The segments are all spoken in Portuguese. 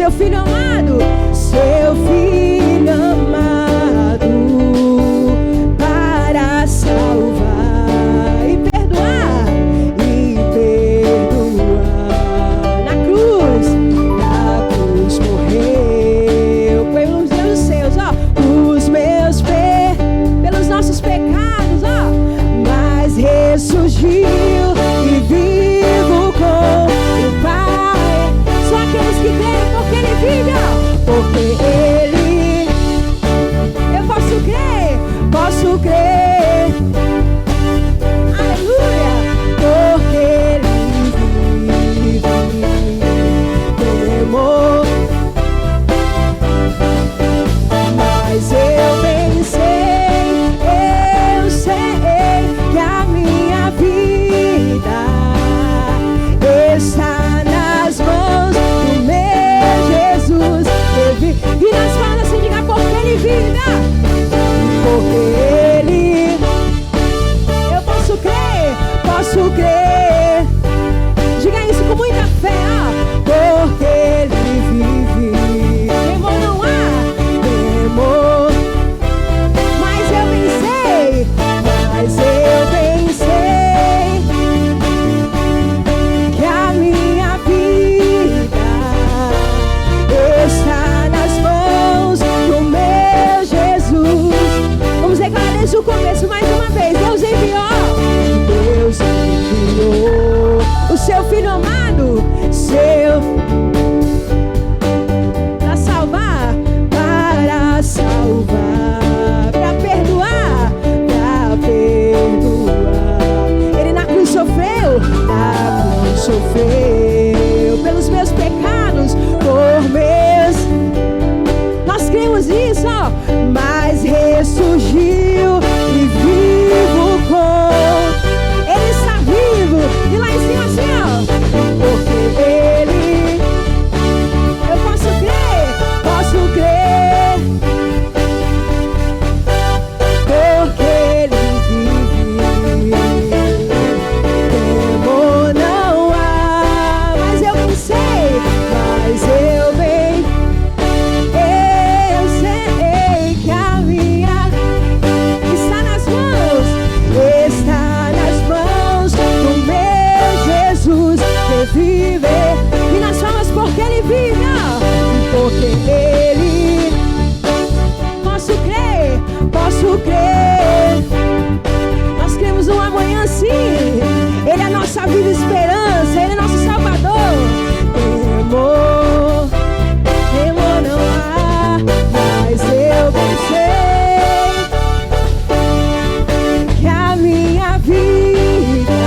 seu filho amado, para salvar e perdoar, na cruz morreu pelos meus seus, pelos nossos pecados, mas ressurgiu e vivo com o Pai. Só aqueles que creem, porque Ele vive, porque Ele, eu posso crer, aleluia, porque Ele vive, temor, mas eu sei que a minha vida está nas mãos do meu Jesus. E nas falas se diga, porque Ele vive, porque Ele, eu posso crer, diga isso com muita fé, porque Ele vive, temor não há, temor, mas eu pensei que a minha vida está nas mãos do meu Jesus. Vamos declarar desde o começo mais uma vez. Deus enviou o seu filho amado, para salvar, para perdoar. Ele na cruz sofreu pelos meus pecados, por meus. Nós cremos nisso, mas ressurgiu e vivo com. Ele está vivo, e lá em cima assim, porque Ele, eu posso crer, porque Ele vive, temor não há, mas eu sei que a minha está nas mãos do meu Jesus, que vive, e nas falas porque Ele vive, porque Ele, posso crer, nós cremos num amanhã sim, Ele é a nossa vida e esperança, Ele é nosso Salvador. Temor não há, mas eu pensei que a minha vida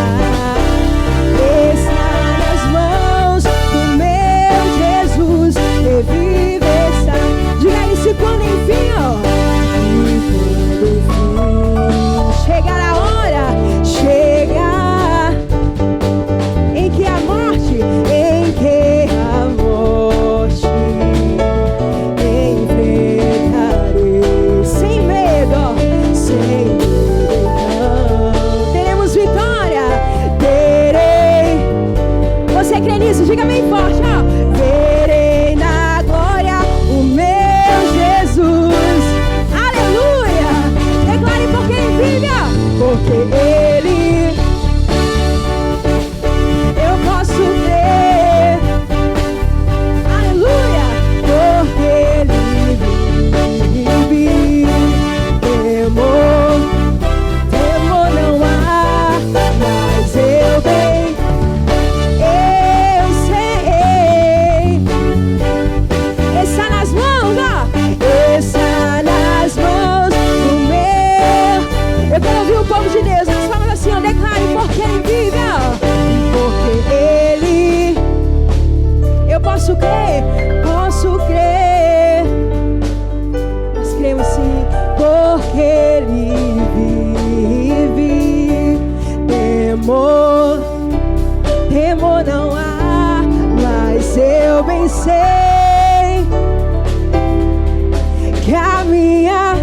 está nas mãos do meu Jesus, que vive, está. Diga isso quando enfim, chegar a hora, em que a morte enfrentarei sem medo, teremos vitória, terei. Você crê nisso? Diga bem forte, verei na glória o meu Jesus, aleluia, declare porque Ele vive, porque Ele, eu posso crer, aleluia, porque Ele vive, temor não há, mas eu sei, está nas mãos, está nas mãos do meu. Eu quero ouvir o povo de Deus, nós falamos assim, declare porque Ele vive, porque Ele, eu posso crer, nós cremos sim, porque Ele vive, temor não há, mas eu bem sei que a minha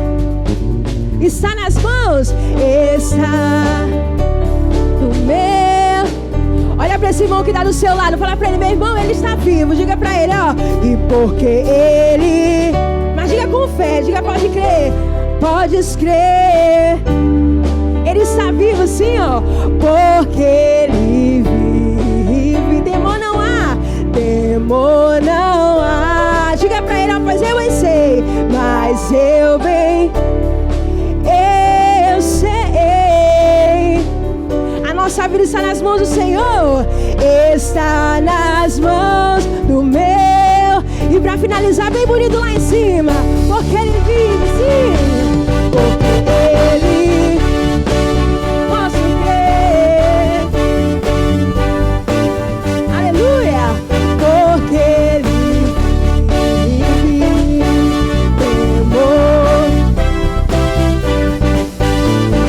está nas mãos, está do meu. Olha pra esse irmão que tá do seu lado. Fala pra ele, meu irmão, ele está vivo. Diga pra ele, ó. E porque ele... Mas diga com fé, diga pode crer. Podes crer. Ele está vivo sim, ó. Porque ele vive. Temor não há. Temor não há. Diga pra ele, ó, pois eu bem sei. Mas eu bem... Eu sei. A nossa vida está nas mãos do Senhor. Está nas mãos do meu. E pra finalizar bem bonito lá em cima. Porque ele vive, sim. Porque ele... Posso crer. Aleluia. Porque ele vive. Temor.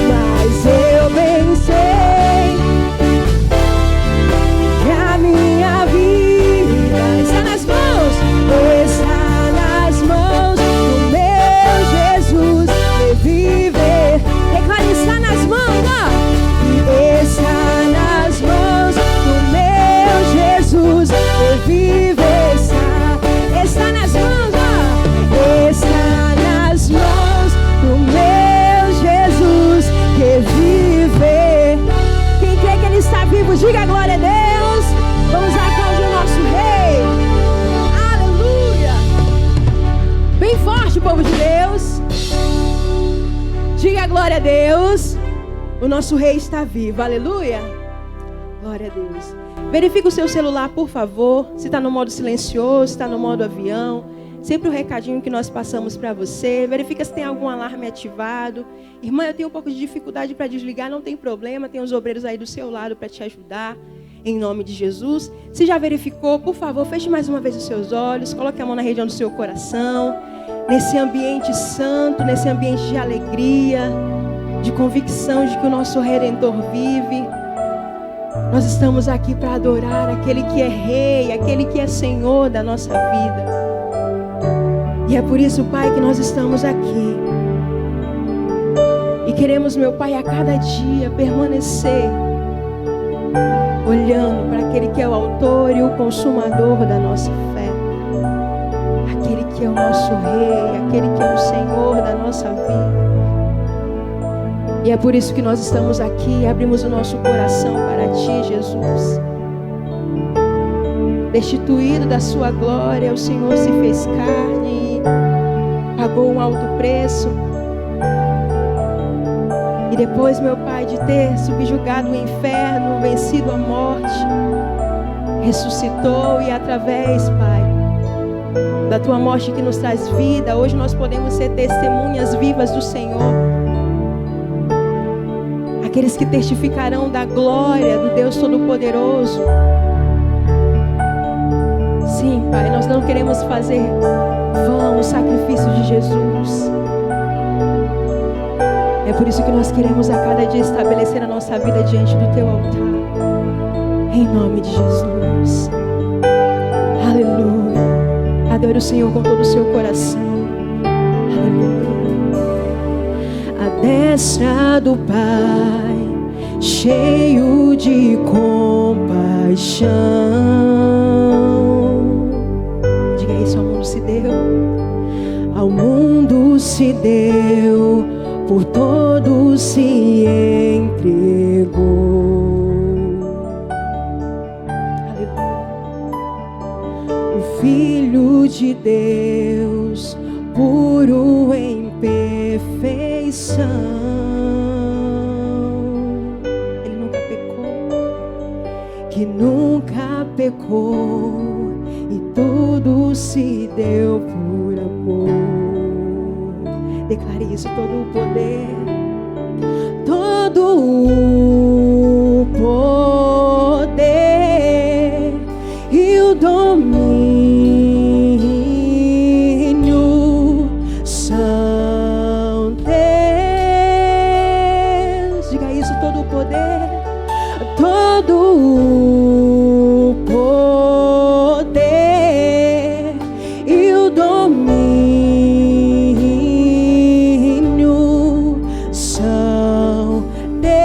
Mas eu bem sei que a minha vida está nas mãos. Está nas mãos do meu Jesus. Viver. Declare, está nas mãos, ó. Está nas mãos do meu Jesus. Viver. Está nas mãos, ó. Está nas mãos do meu Jesus. Que viver. Quem crê que ele está vivo, diga glória a Deus. Vamos aplaudir o nosso rei. Aleluia. Bem forte, povo de Deus. Diga glória a Deus. O nosso rei está vivo. Aleluia. Glória a Deus. Verifique o seu celular, por favor. Se está no modo silencioso, se está no modo avião. Sempre o recadinho que nós passamos para você. Verifica se tem algum alarme ativado. Irmã, eu tenho um pouco de dificuldade para desligar. Não tem problema. Tem os obreiros aí do seu lado para te ajudar. Em nome de Jesus. Se já verificou, por favor, feche mais uma vez os seus olhos. Coloque a mão na região do seu coração. Nesse ambiente santo, nesse ambiente de alegria, de convicção de que o nosso Redentor vive. Nós estamos aqui para adorar aquele que é Rei, aquele que é Senhor da nossa vida. E é por isso, Pai, que nós estamos aqui. E queremos, meu Pai, a cada dia permanecer olhando para aquele que é o autor e o consumador da nossa fé. Aquele que é o nosso Rei, aquele que é o Senhor da nossa vida. E é por isso que nós estamos aqui e abrimos o nosso coração para Ti, Jesus. Destituído da Sua glória, o Senhor se fez carne, pagou um alto preço. E depois, meu Pai, de ter subjugado o inferno, vencido a morte, ressuscitou e através, Pai, da Tua morte que nos traz vida, hoje nós podemos ser testemunhas vivas do Senhor. Aqueles que testificarão da glória do Deus Todo-Poderoso. Sim, Pai, nós não queremos fazer vão o sacrifício de Jesus. É por isso que nós queremos a cada dia estabelecer a nossa vida diante do Teu altar. Em nome de Jesus. Aleluia. Adore o Senhor com todo o seu coração. Aleluia. A destra do Pai, cheio de compaixão. Diga isso, ao mundo se deu. Ao mundo se deu, por todos se entregou. Aleluia. O Filho de Deus, puro em perfeição. Ele nunca pecou, que nunca pecou, e tudo se deu por amor. Declare isso, todo o poder, todo o poder e o domínio são teus. Diga isso, todo o poder, todo o poder e o domínio são teus.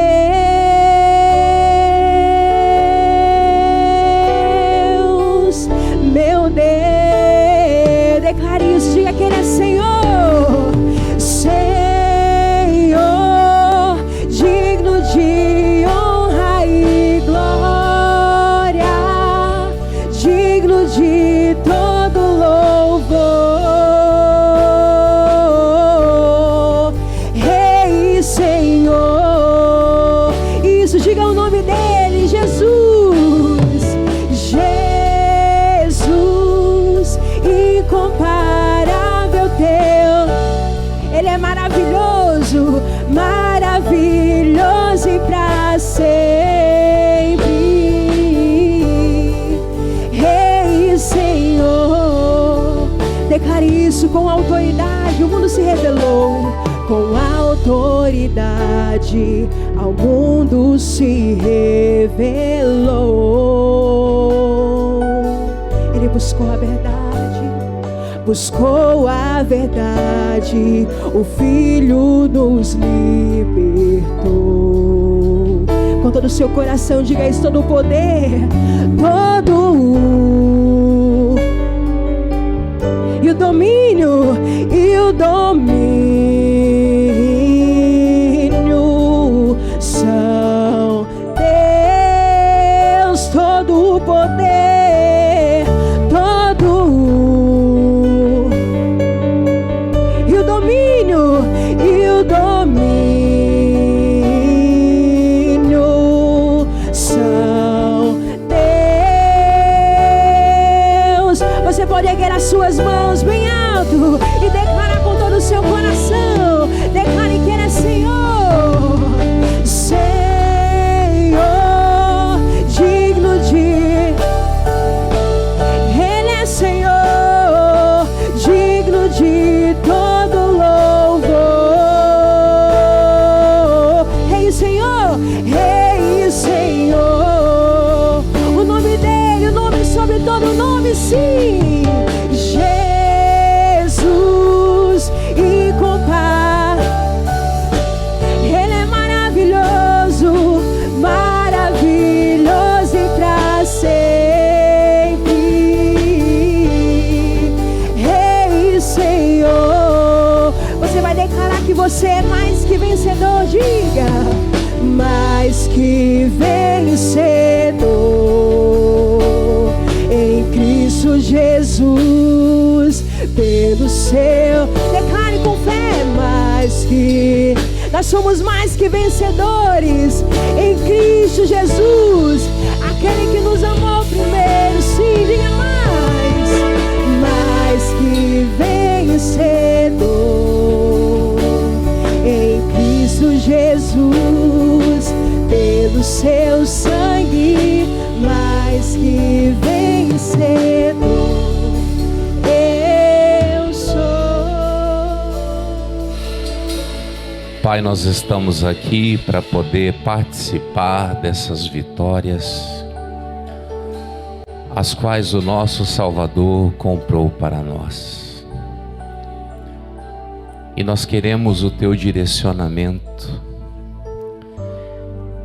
isso, com autoridade o mundo se revelou. Com autoridade ao mundo se revelou. Ele buscou a verdade, buscou a verdade, o Filho nos libertou. Com todo o seu coração, diga isso, todo o poder, todo o e o domínio, são Deus, todo o poder, todo e o domínio são Deus. Você pode erguer as suas mãos bem alto e declarar com todo o seu coração. Declare que Ele é Senhor, Senhor, digno de. Ele é Senhor, digno de todo louvor. Rei Senhor, Rei Senhor, o nome dele, o nome sobre todo nome, sim. Jesus incomparável, Ele é maravilhoso, maravilhoso e pra sempre. Rei Senhor, você vai declarar que você é mais que vencedor, diga, mais que vencedor em Cristo Jesus, pelo seu. Declare com fé, mais que. Nós somos mais que vencedores em Cristo Jesus, aquele que nos amou primeiro. Sim, diga mais que vencedor em Cristo Jesus, pelo seu sangue, mais que vencedor. Pai, nós estamos aqui para poder participar dessas vitórias, as quais o nosso Salvador comprou para nós. E nós queremos o Teu direcionamento,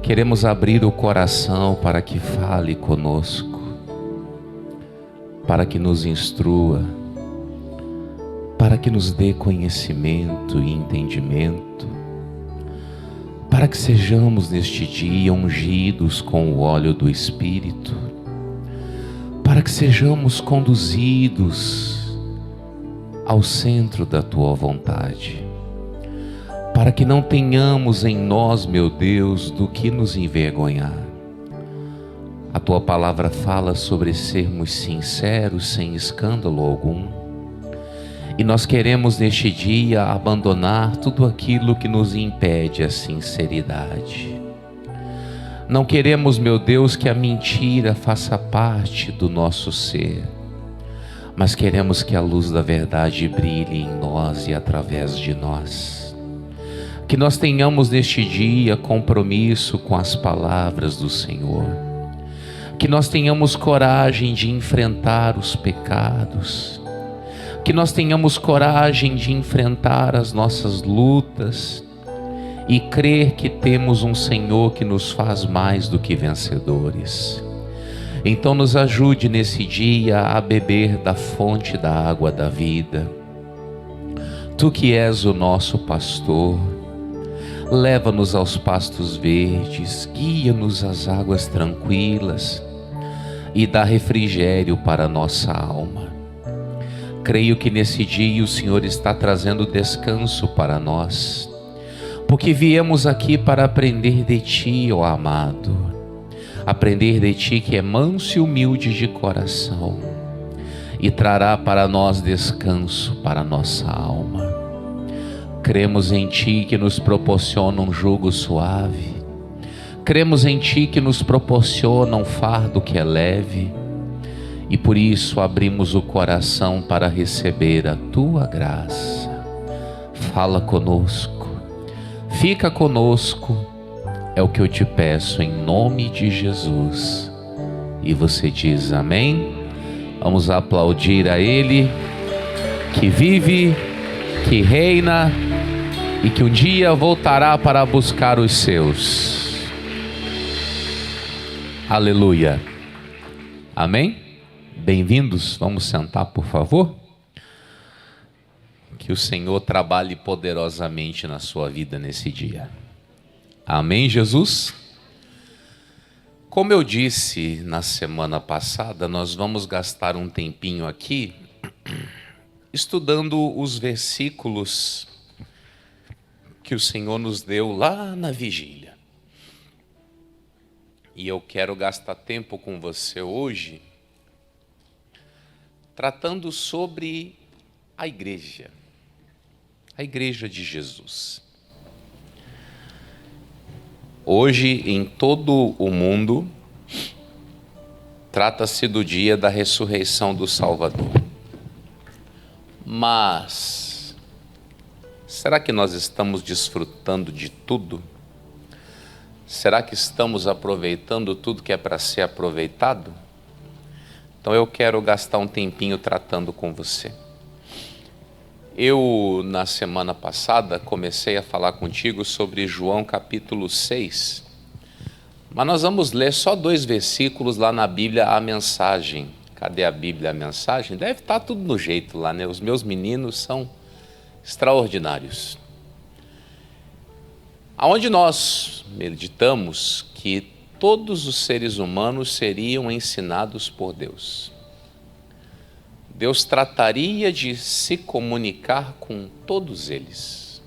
queremos abrir o coração para que fale conosco, para que nos instrua, para que nos dê conhecimento e entendimento, para que sejamos neste dia ungidos com o óleo do Espírito, para que sejamos conduzidos ao centro da Tua vontade, para que não tenhamos em nós, meu Deus, do que nos envergonhar. A Tua palavra fala sobre sermos sinceros, sem escândalo algum. E nós queremos neste dia abandonar tudo aquilo que nos impede a sinceridade. Não queremos, meu Deus, que a mentira faça parte do nosso ser, mas queremos que a luz da verdade brilhe em nós e através de nós. Que nós tenhamos neste dia compromisso com as palavras do Senhor. Que nós tenhamos coragem de enfrentar os pecados. Que nós tenhamos coragem de enfrentar as nossas lutas e crer que temos um Senhor que nos faz mais do que vencedores. Então nos ajude nesse dia a beber da fonte da água da vida. Tu que és o nosso pastor, leva-nos aos pastos verdes, guia-nos às águas tranquilas e dá refrigério para a nossa alma. Creio que nesse dia o Senhor está trazendo descanso para nós, porque viemos aqui para aprender de Ti, ó amado, aprender de Ti que é manso e humilde de coração, e trará para nós descanso para a nossa alma. Cremos em Ti que nos proporciona um jugo suave, cremos em Ti que nos proporciona um fardo que é leve, e por isso abrimos o coração para receber a tua graça. Fala conosco, fica conosco, é o que eu te peço em nome de Jesus. E você diz amém? Vamos aplaudir a Ele, que vive, que reina e que um dia voltará para buscar os seus. Aleluia. Amém? Bem-vindos, vamos sentar, por favor. Que o Senhor trabalhe poderosamente na sua vida nesse dia. Amém, Jesus? Como eu disse na semana passada, nós vamos gastar um tempinho aqui estudando os versículos que o Senhor nos deu lá na vigília. E eu quero gastar tempo com você hoje tratando sobre a igreja de Jesus. Hoje, em todo o mundo, trata-se do dia da ressurreição do Salvador. Mas, será que nós estamos desfrutando de tudo? Será que estamos aproveitando tudo que é para ser aproveitado? Então eu quero gastar um tempinho tratando com você. Eu, na semana passada, comecei a falar contigo sobre João capítulo 6. Mas nós vamos ler só 2 versículos lá na Bíblia, a mensagem. Cadê a Bíblia, a mensagem? Deve estar tudo no jeito lá, né? Os meus meninos são extraordinários. Aonde nós meditamos que todos os seres humanos seriam ensinados por Deus. Deus trataria de se comunicar com todos eles.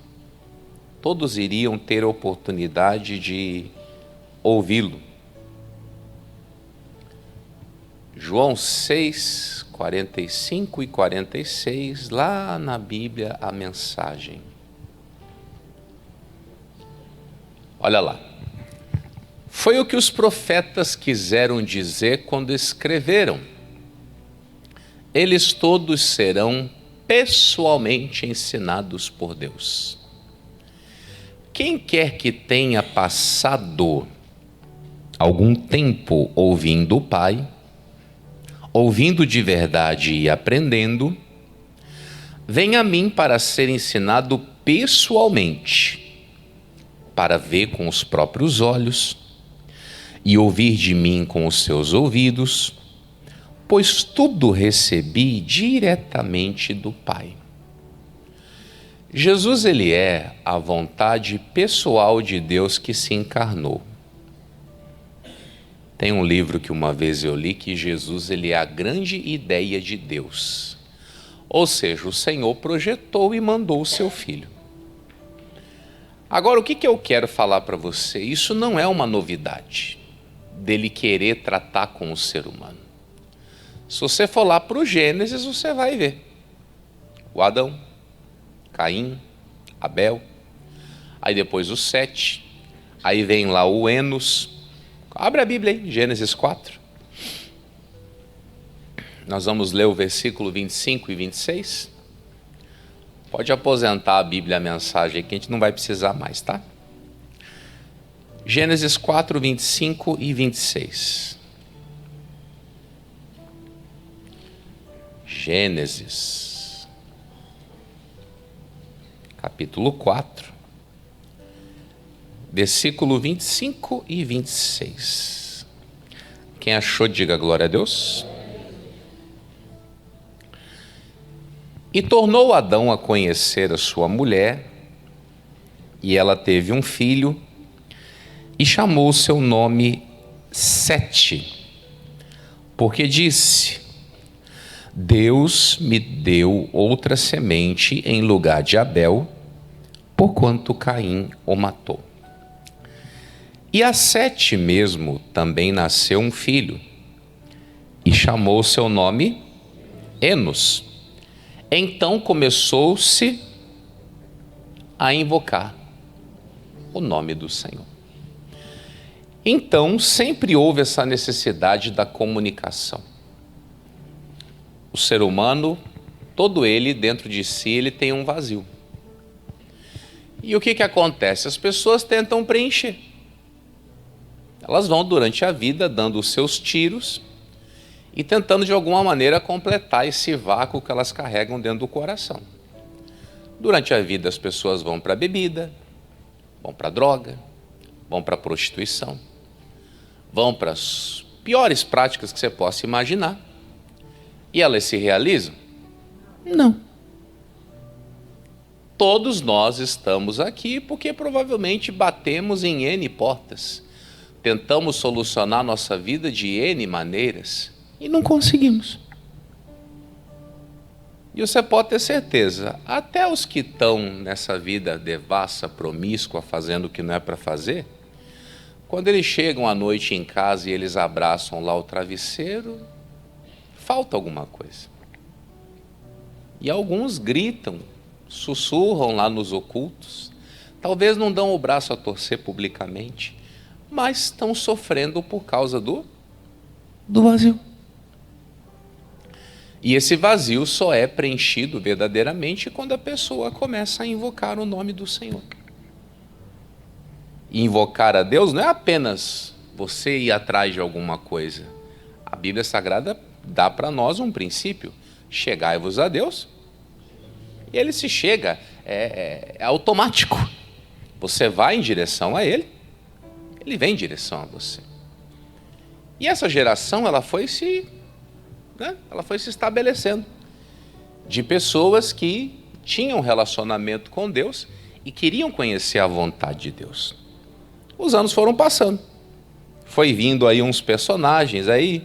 Todos iriam ter oportunidade de ouvi-lo. João 6, 45 e 46, lá na Bíblia, a mensagem. Olha lá. Foi o que os profetas quiseram dizer quando escreveram: eles todos serão pessoalmente ensinados por Deus. Quem quer que tenha passado algum tempo ouvindo o Pai, ouvindo de verdade e aprendendo, vem a mim para ser ensinado pessoalmente, para ver com os próprios olhos e ouvir de mim com os seus ouvidos, pois tudo recebi diretamente do Pai. Jesus, ele é a vontade pessoal de Deus que se encarnou. Tem um livro que uma vez eu li que Jesus, ele é a grande ideia de Deus. Ou seja, o Senhor projetou e mandou o seu Filho. Agora, o que eu quero falar para você? Isso não é uma novidade dele querer tratar com o ser humano. Se você for lá para o Gênesis, você vai ver o Adão, Caim, Abel, aí depois o Sete, aí vem lá o Enos. Abre a Bíblia aí, Gênesis 4. Nós vamos ler o versículo 25 e 26. Pode aposentar a Bíblia, a mensagem, que a gente não vai precisar mais, tá? Gênesis 4, 25 e 26. Gênesis, capítulo 4, versículo 25 e 26. Quem achou, diga glória a Deus. E tornou Adão a conhecer a sua mulher, e ela teve um filho, e chamou o seu nome Sete, porque disse: Deus me deu outra semente em lugar de Abel, porquanto Caim o matou. E a Sete mesmo também nasceu um filho, e chamou seu nome Enos. Então começou-se a invocar o nome do Senhor. Então sempre houve essa necessidade da comunicação. o ser humano, todo ele, dentro de si, ele tem um vazio. E o que acontece? As pessoas tentam preencher. Elas vão, durante a vida, dando os seus tiros e tentando, de alguma maneira, completar esse vácuo que elas carregam dentro do coração. Durante a vida, as pessoas vão para a bebida, vão para a droga, vão para a prostituição, vão para as piores práticas que você possa imaginar. E elas se realizam? Não. Todos nós estamos aqui porque provavelmente batemos em N portas. Tentamos solucionar nossa vida de N maneiras e não conseguimos. E você pode ter certeza, até os que estão nessa vida devassa, promíscua, fazendo o que não é para fazer, quando eles chegam à noite em casa e eles abraçam lá o travesseiro, falta alguma coisa. E alguns gritam, sussurram lá nos ocultos, talvez não dão o braço a torcer publicamente, mas estão sofrendo por causa do vazio. E esse vazio só é preenchido verdadeiramente quando a pessoa começa a invocar o nome do Senhor. E invocar a Deus não é apenas você ir atrás de alguma coisa. A Bíblia Sagrada dá para nós um princípio: chegai-vos a Deus. E ele se chega, é automático. Você vai em direção a Ele, Ele vem em direção a você. E essa geração, ela foi se estabelecendo, de pessoas que tinham relacionamento com Deus e queriam conhecer a vontade de Deus. Os anos foram passando, foi vindo aí uns personagens aí.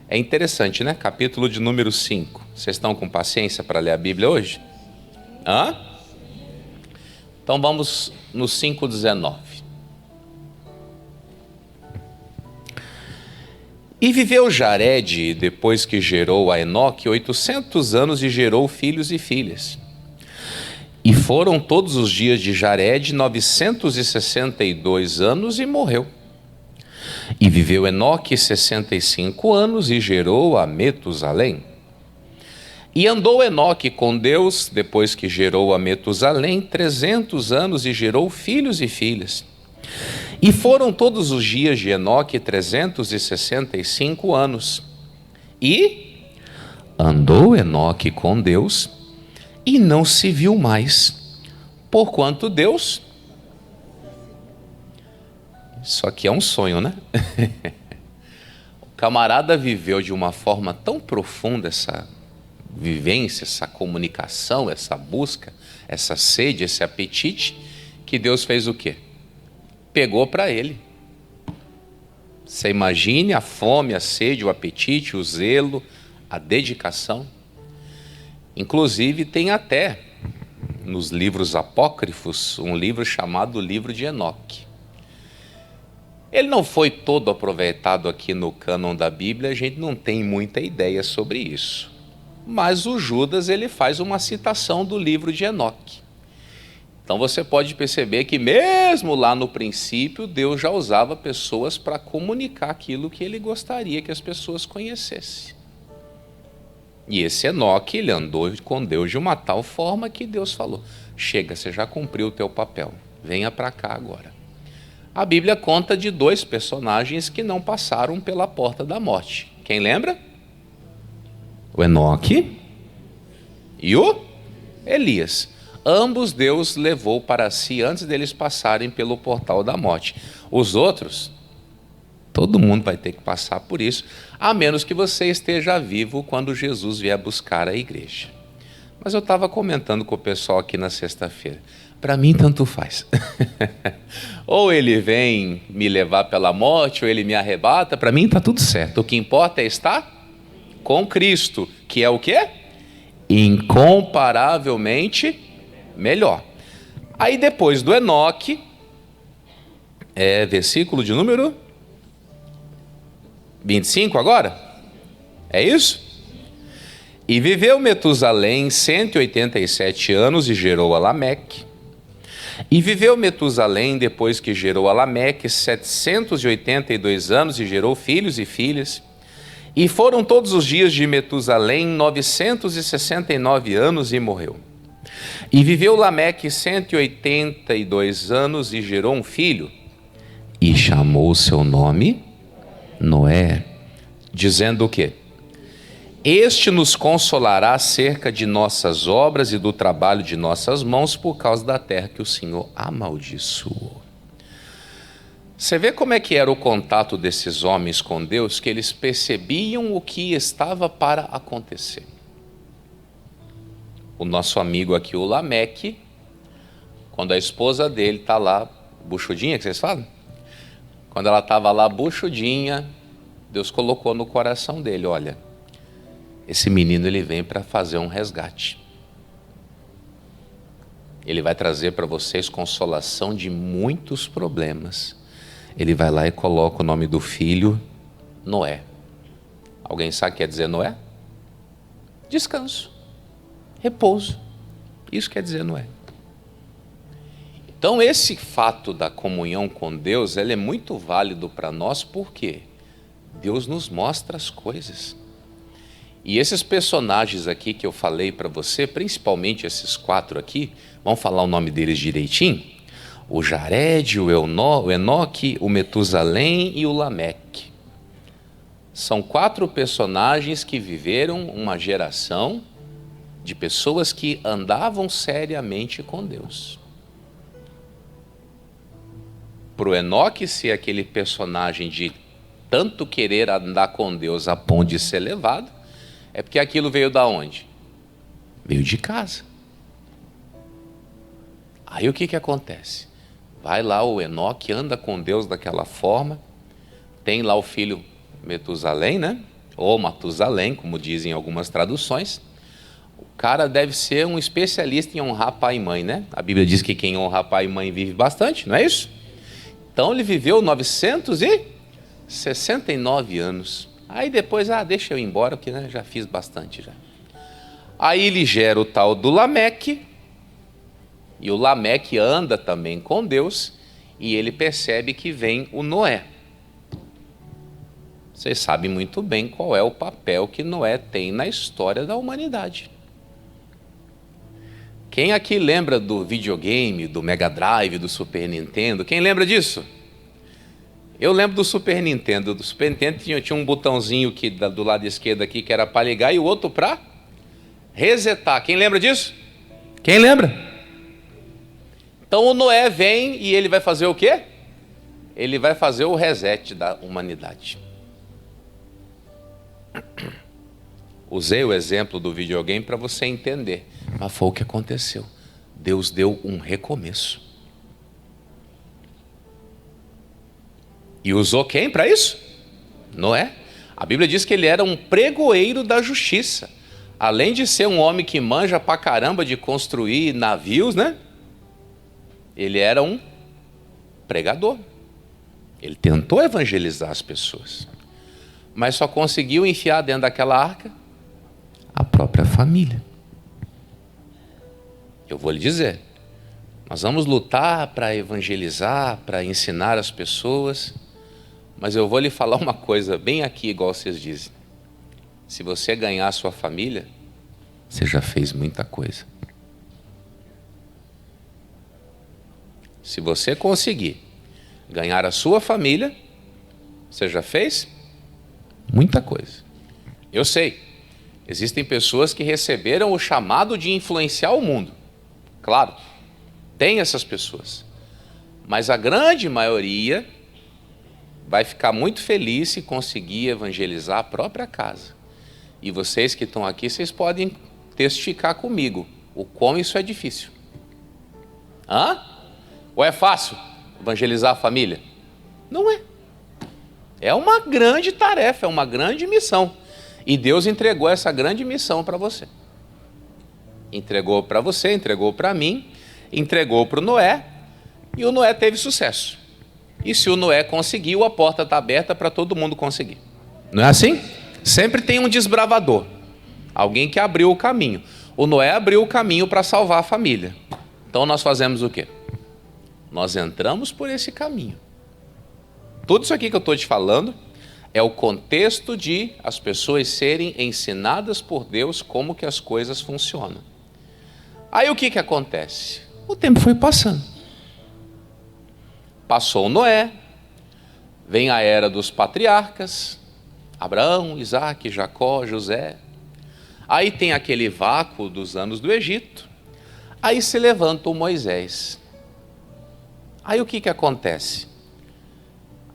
É interessante, né? Capítulo de número 5. Vocês estão com paciência para ler a Bíblia hoje? Hã? Então vamos no 5:19. E viveu Jared, depois que gerou a Enoque, 800 anos e gerou filhos e filhas. E foram todos os dias de Jared 962 anos e morreu. E viveu Enoque 65 anos e gerou a Metusalém. E andou Enoque com Deus, depois que gerou a Metusalém, 300 anos e gerou filhos e filhas. E foram todos os dias de Enoque 365 anos. E andou Enoque com Deus e não se viu mais, porquanto Deus... Isso aqui é um sonho, né? O camarada viveu de uma forma tão profunda essa vivência, essa comunicação, essa busca, essa sede, esse apetite, que Deus fez o quê? Pegou para ele. Você imagine a fome, a sede, o apetite, o zelo, a dedicação. Inclusive tem até nos livros apócrifos um livro chamado Livro de Enoque. Ele não foi todo aproveitado aqui no cânon da Bíblia, a gente não tem muita ideia sobre isso. Mas o Judas, ele faz uma citação do livro de Enoque. Então você pode perceber que mesmo lá no princípio, Deus já usava pessoas para comunicar aquilo que ele gostaria que as pessoas conhecessem. E esse Enoque, ele andou com Deus de uma tal forma que Deus falou: chega, você já cumpriu o teu papel, venha para cá agora. A Bíblia conta de 2 personagens que não passaram pela porta da morte. Quem lembra? O Enoque e o Elias. Ambos Deus levou para si antes deles passarem pelo portal da morte. Os outros, todo mundo vai ter que passar por isso, a menos que você esteja vivo quando Jesus vier buscar a igreja. Mas eu estava comentando com o pessoal aqui na sexta-feira. Para mim, tanto faz. Ou ele vem me levar pela morte, ou ele me arrebata. Para mim, está tudo certo. O que importa é estar com Cristo, que é o quê? Incomparavelmente melhor. Aí depois do Enoque, versículo de número 25 agora? É isso? E viveu Metusalém 187 anos e gerou a Lameque. E viveu Metusalém, depois que gerou a Lameque, 782 anos e gerou filhos e filhas. E foram todos os dias de Metusalém 969 anos e morreu. E viveu Lameque 182 anos e gerou um filho. E chamou seu nome Noé, dizendo o quê? Este nos consolará acerca de nossas obras e do trabalho de nossas mãos por causa da terra que o Senhor amaldiçoou. Você vê como é que era o contato desses homens com Deus, que eles percebiam o que estava para acontecer. O nosso amigo aqui, o Lameque, quando a esposa dele está lá, buchudinha, que vocês falam? Quando ela estava lá buchudinha, Deus colocou no coração dele, olha, esse menino ele vem para fazer um resgate. Ele vai trazer para vocês consolação de muitos problemas. Ele vai lá e coloca o nome do filho Noé. Alguém sabe o que quer dizer Noé? Descanso, repouso. Isso quer dizer Noé. Então esse fato da comunhão com Deus, ele é muito válido para nós, porque Deus nos mostra as coisas. E esses personagens aqui que eu falei para você, principalmente esses 4 aqui, vamos falar o nome deles direitinho? O Jared, o Enoque, o Metusalém e o Lameque. São 4 personagens que viveram uma geração de pessoas que andavam seriamente com Deus. Para o Enoque ser aquele personagem de tanto querer andar com Deus a ponto de ser levado, é porque aquilo veio da onde? Veio de casa. Aí o que acontece? Vai lá o Enoque, anda com Deus daquela forma, tem lá o filho Metusalém, né? Ou Matusalém, como dizem algumas traduções. O cara deve ser um especialista em honrar pai e mãe, né? A Bíblia diz que quem honra pai e mãe vive bastante, não é isso? Então ele viveu 969 anos. Aí depois, deixa eu ir embora, porque né, já fiz bastante já. Aí ele gera o tal do Lameque, e o Lameque anda também com Deus, e ele percebe que vem o Noé. Vocês sabem muito bem qual é o papel que Noé tem na história da humanidade. Quem aqui lembra do videogame, do Mega Drive, do Super Nintendo? Quem lembra disso? Eu lembro do Super Nintendo. Do Super Nintendo tinha um botãozinho que, do lado esquerdo aqui, que era para ligar, e o outro para resetar. Quem lembra disso? Quem lembra? Então o Noé vem e ele vai fazer o quê? Ele vai fazer o reset da humanidade. Usei o exemplo do videogame para você entender, mas foi o que aconteceu. Deus deu um recomeço. E usou quem para isso? Noé. A Bíblia diz que ele era um pregoeiro da justiça. Além de ser um homem que manja pra caramba de construir navios, né? Ele era um pregador. Ele tentou evangelizar as pessoas, mas só conseguiu enfiar dentro daquela arca a própria família. Eu vou lhe dizer, nós vamos lutar para evangelizar, para ensinar as pessoas, mas eu vou lhe falar uma coisa bem aqui, igual vocês dizem. Se você ganhar a sua família, você já fez muita coisa. Se você conseguir ganhar a sua família, você já fez muita coisa. Eu sei, existem pessoas que receberam o chamado de influenciar o mundo. Claro, tem essas pessoas. Mas a grande maioria vai ficar muito feliz se conseguir evangelizar a própria casa. E vocês que estão aqui, vocês podem testificar comigo o quão isso é difícil. Ou é fácil evangelizar a família? Não é. É uma grande tarefa, é uma grande missão. E Deus entregou essa grande missão para você. Entregou para você, entregou para mim, entregou para o Noé, e o Noé teve sucesso. E se o Noé conseguiu, a porta está aberta para todo mundo conseguir. Não é assim? Sempre tem um desbravador, alguém que abriu o caminho. O Noé abriu o caminho para salvar a família. Então nós fazemos o quê? Nós entramos por esse caminho. Tudo isso aqui que eu estou te falando É o contexto de as pessoas serem ensinadas por Deus como que as coisas funcionam. Aí o que acontece? O tempo foi passando. Passou Noé, vem a era dos patriarcas, Abraão, Isaac, Jacó, José. Aí tem aquele vácuo dos anos do Egito. Aí se levanta o Moisés. Aí o que acontece?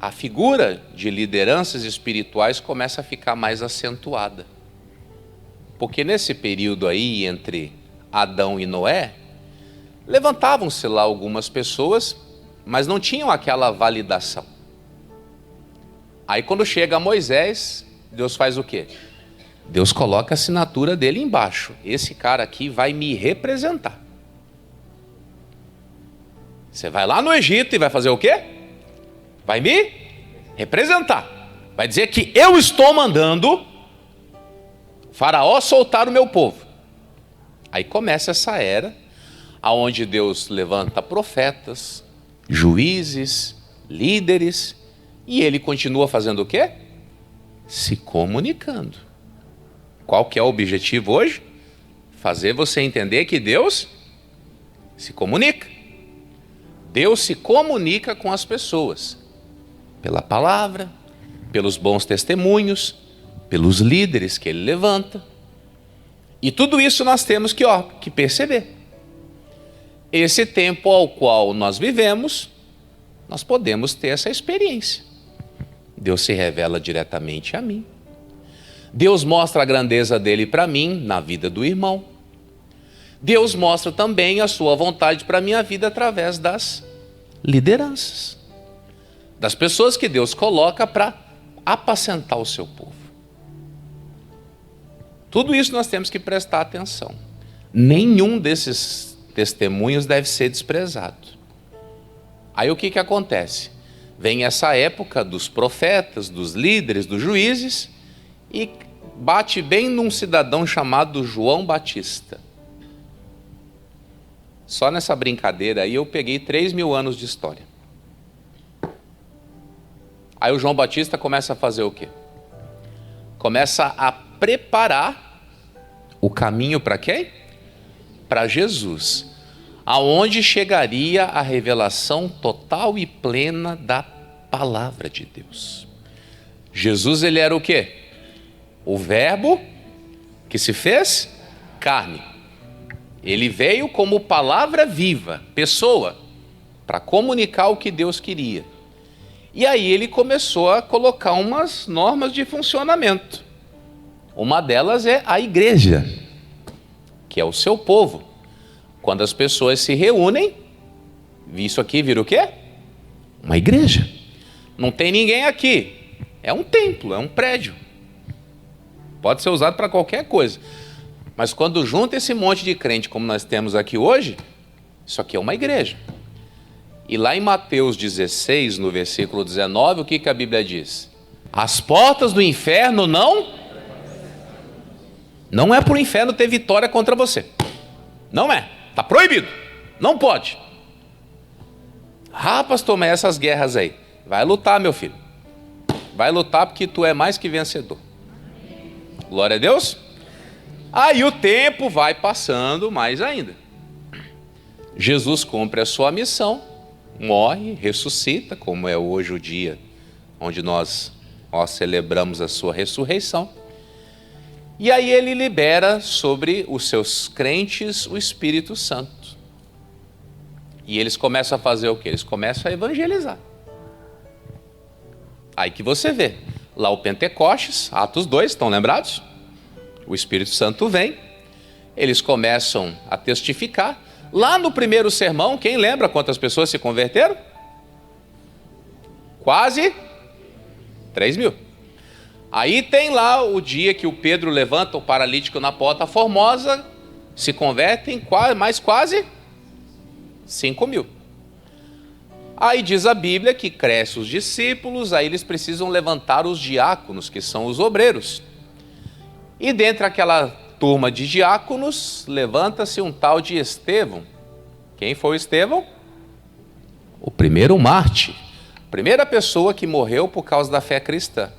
A figura de lideranças espirituais começa a ficar mais acentuada. Porque nesse período aí, entre Adão e Noé, levantavam-se lá algumas pessoas, mas não tinham aquela validação. Aí quando chega Moisés, Deus faz o quê? Deus coloca a assinatura dele embaixo. Esse cara aqui vai me representar. Você vai lá no Egito e vai fazer o quê? Vai me representar. Vai dizer que eu estou mandando o Faraó soltar o meu povo. Aí começa essa era, onde Deus levanta profetas, juízes, líderes, e ele continua fazendo o quê? Se comunicando. Qual que é o objetivo hoje? Fazer você entender que Deus se comunica. Deus se comunica com as pessoas. Pela palavra, pelos bons testemunhos, pelos líderes que ele levanta. E tudo isso nós temos que perceber. Esse tempo ao qual nós vivemos, nós podemos ter essa experiência. Deus se revela diretamente a mim. Deus mostra a grandeza dele para mim na vida do irmão. Deus mostra também a sua vontade para a minha vida através das lideranças. Das pessoas que Deus coloca para apacentar o seu povo. Tudo isso nós temos que prestar atenção. Nenhum desses testemunhos deve ser desprezado. Aí o que acontece? Vem essa época dos profetas, dos líderes, dos juízes, e bate bem num cidadão chamado João Batista. Só nessa brincadeira aí eu peguei 3.000 anos de história. Aí o João Batista começa a fazer o quê? Começa a preparar o caminho para quem? Para Jesus. Aonde chegaria a revelação total e plena da palavra de Deus. Jesus, ele era o quê? O verbo que se fez carne. Ele veio como palavra viva, pessoa, para comunicar o que Deus queria. E aí ele começou a colocar umas normas de funcionamento. Uma delas é a igreja, que é o seu povo. Quando as pessoas se reúnem, isso aqui vira o quê? Uma igreja. Não tem ninguém aqui. É um templo, é um prédio. Pode ser usado para qualquer coisa. Mas quando junta esse monte de crente como nós temos aqui hoje, isso aqui é uma igreja. E lá em Mateus 16, no versículo 19, o que a Bíblia diz? As portas do inferno não é para o inferno ter vitória contra você. Não é. Está proibido. Não pode. Ah, pastor, mas essas guerras aí. Vai lutar, meu filho. Vai lutar porque tu é mais que vencedor. Glória a Deus. Aí o tempo vai passando mais ainda. Jesus cumpre a sua missão, morre, ressuscita, como é hoje o dia onde nós celebramos a sua ressurreição. E aí ele libera sobre os seus crentes o Espírito Santo. E eles começam a fazer o quê? Eles começam a evangelizar. Aí que você vê, lá o Pentecostes, Atos 2, estão lembrados? O Espírito Santo vem, eles começam a testificar. Lá no primeiro sermão, quem lembra quantas pessoas se converteram? Quase 3.000. Aí tem lá o dia que o Pedro levanta o paralítico na porta formosa, se convertem mais quase 5.000. Aí diz a Bíblia que crescem os discípulos, aí eles precisam levantar os diáconos, que são os obreiros. E dentre aquela turma de diáconos, levanta-se um tal de Estevão. Quem foi o Estevão? O primeiro mártir. Primeira pessoa que morreu por causa da fé cristã.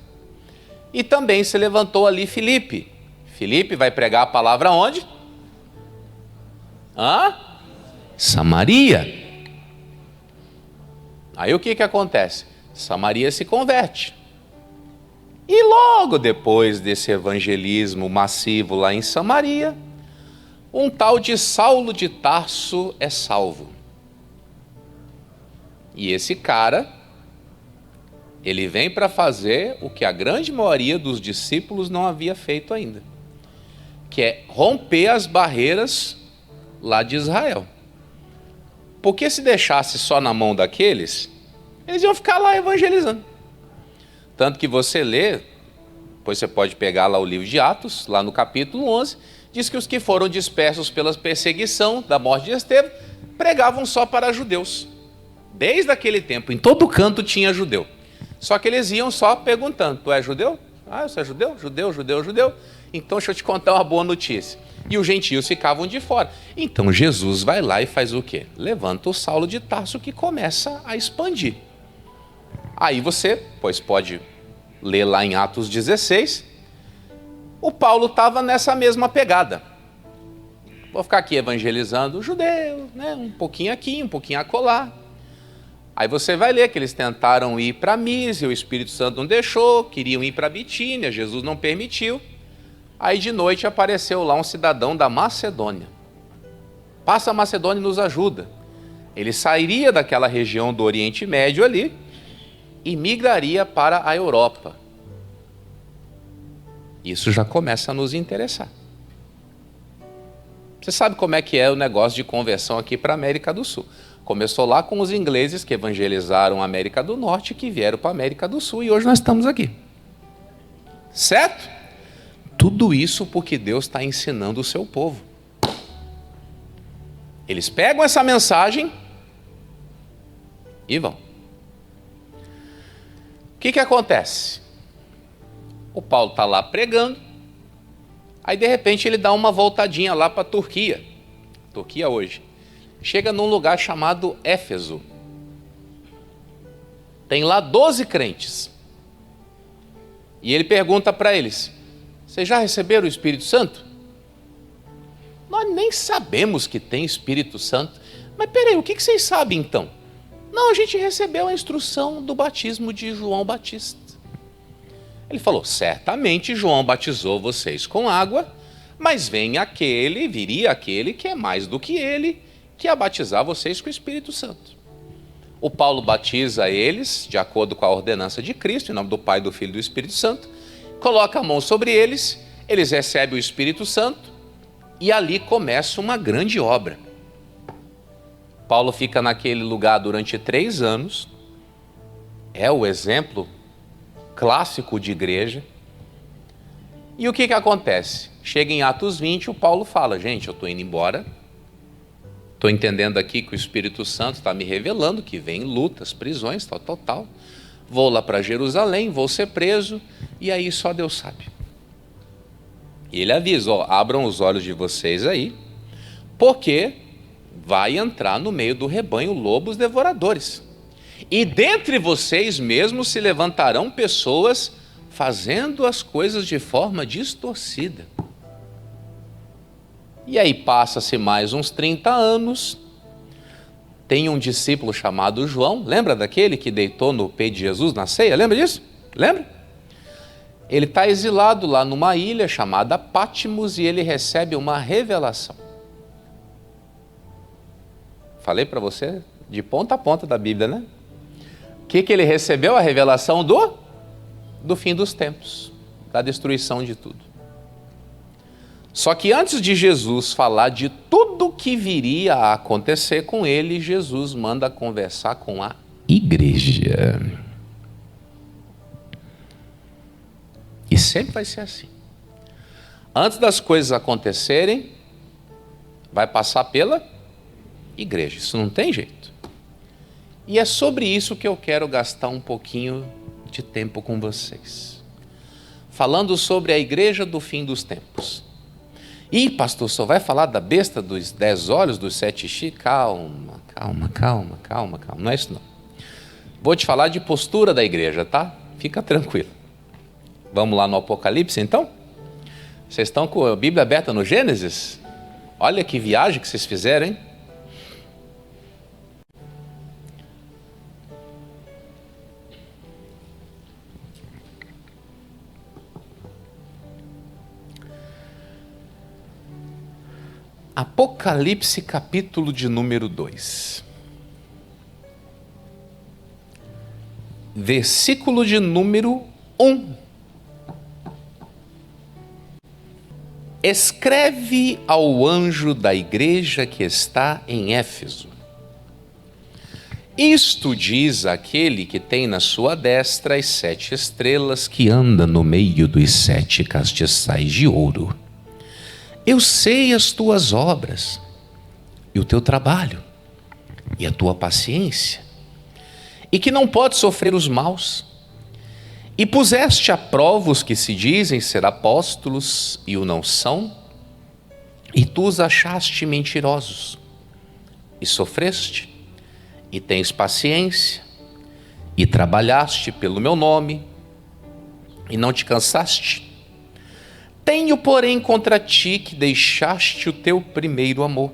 E também se levantou ali Filipe. Filipe vai pregar a palavra onde? Samaria. Aí o que acontece? Samaria se converte. E logo depois desse evangelismo massivo lá em Samaria, um tal de Saulo de Tarso é salvo. E esse cara, ele vem para fazer o que a grande maioria dos discípulos não havia feito ainda, que é romper as barreiras lá de Israel. Porque se deixasse só na mão daqueles, eles iam ficar lá evangelizando. Tanto que você lê, depois você pode pegar lá o livro de Atos, lá no capítulo 11, diz que os que foram dispersos pela perseguição da morte de Estevão, pregavam só para judeus. Desde aquele tempo, em todo canto tinha judeu. Só que eles iam só perguntando, tu é judeu? Ah, você é judeu? Judeu. Então deixa eu te contar uma boa notícia. E os gentios ficavam de fora. Então Jesus vai lá e faz o quê? Levanta o Saulo de Tarso, que começa a expandir. Aí você, pois pode ler lá em Atos 16, o Paulo estava nessa mesma pegada. Vou ficar aqui evangelizando o judeu, né? Um pouquinho aqui, um pouquinho acolá. Aí você vai ler que eles tentaram ir para Mísia, o Espírito Santo não deixou, queriam ir para Bitínia, Jesus não permitiu. Aí de noite apareceu lá um cidadão da Macedônia. Passa a Macedônia e nos ajuda. Ele sairia daquela região do Oriente Médio ali e migraria para a Europa. Isso já começa a nos interessar. Você sabe como é que é o negócio de conversão aqui para a América do Sul. Começou lá com os ingleses que evangelizaram a América do Norte, que vieram para a América do Sul, e hoje nós estamos aqui. Certo? Tudo isso porque Deus está ensinando o seu povo. Eles pegam essa mensagem e vão. O que acontece? O Paulo está lá pregando, aí de repente ele dá uma voltadinha lá para a Turquia. Turquia hoje. Chega num lugar chamado Éfeso. Tem lá 12 crentes. E ele pergunta para eles, vocês já receberam o Espírito Santo? Nós nem sabemos que tem Espírito Santo. Mas peraí, o que vocês sabem então? Não, a gente recebeu a instrução do batismo de João Batista. Ele falou, certamente João batizou vocês com água, mas viria aquele que é mais do que ele, que ia batizar vocês com o Espírito Santo. O Paulo batiza eles, de acordo com a ordenança de Cristo, em nome do Pai, do Filho e do Espírito Santo, coloca a mão sobre eles, eles recebem o Espírito Santo, e ali começa uma grande obra. Paulo fica naquele lugar durante 3 anos, é o exemplo clássico de igreja. E o que acontece? Chega em Atos 20, o Paulo fala, gente, eu estou indo embora, estou entendendo aqui que o Espírito Santo está me revelando que vem lutas, prisões, tal. Vou lá para Jerusalém, vou ser preso, e aí só Deus sabe. E ele avisa, abram os olhos de vocês aí, porque vai entrar no meio do rebanho lobos devoradores. E dentre vocês mesmos se levantarão pessoas fazendo as coisas de forma distorcida. E aí passa-se mais uns 30 anos, tem um discípulo chamado João, lembra daquele que deitou no peito de Jesus na ceia? Lembra disso? Lembra? Ele está exilado lá numa ilha chamada Patmos e ele recebe uma revelação. Falei para você de ponta a ponta da Bíblia, né? O que ele recebeu? A revelação do fim dos tempos, da destruição de tudo. Só que antes de Jesus falar de tudo que viria a acontecer com ele, Jesus manda conversar com a igreja. E sempre vai ser assim. Antes das coisas acontecerem, vai passar pela igreja. Isso não tem jeito. E é sobre isso que eu quero gastar um pouquinho de tempo com vocês. Falando sobre a igreja do fim dos tempos. Ih, pastor, só vai falar da besta dos 10 olhos, dos 7 chifres? Calma. Não é isso não. Vou te falar de postura da igreja, tá? Fica tranquilo. Vamos lá no Apocalipse, então? Vocês estão com a Bíblia aberta no Gênesis? Olha que viagem que vocês fizeram, hein? Apocalipse, capítulo de número 2. Versículo de número 1. Escreve ao anjo da igreja que está em Éfeso. Isto diz aquele que tem na sua destra as 7 estrelas, que anda no meio dos 7 castiçais de ouro. Eu sei as tuas obras, e o teu trabalho, e a tua paciência, e que não podes sofrer os maus, e puseste à prova os que se dizem ser apóstolos e o não são, e tu os achaste mentirosos, e sofreste, e tens paciência, e trabalhaste pelo meu nome, e não te cansaste. Tenho, porém, contra ti que deixaste o teu primeiro amor.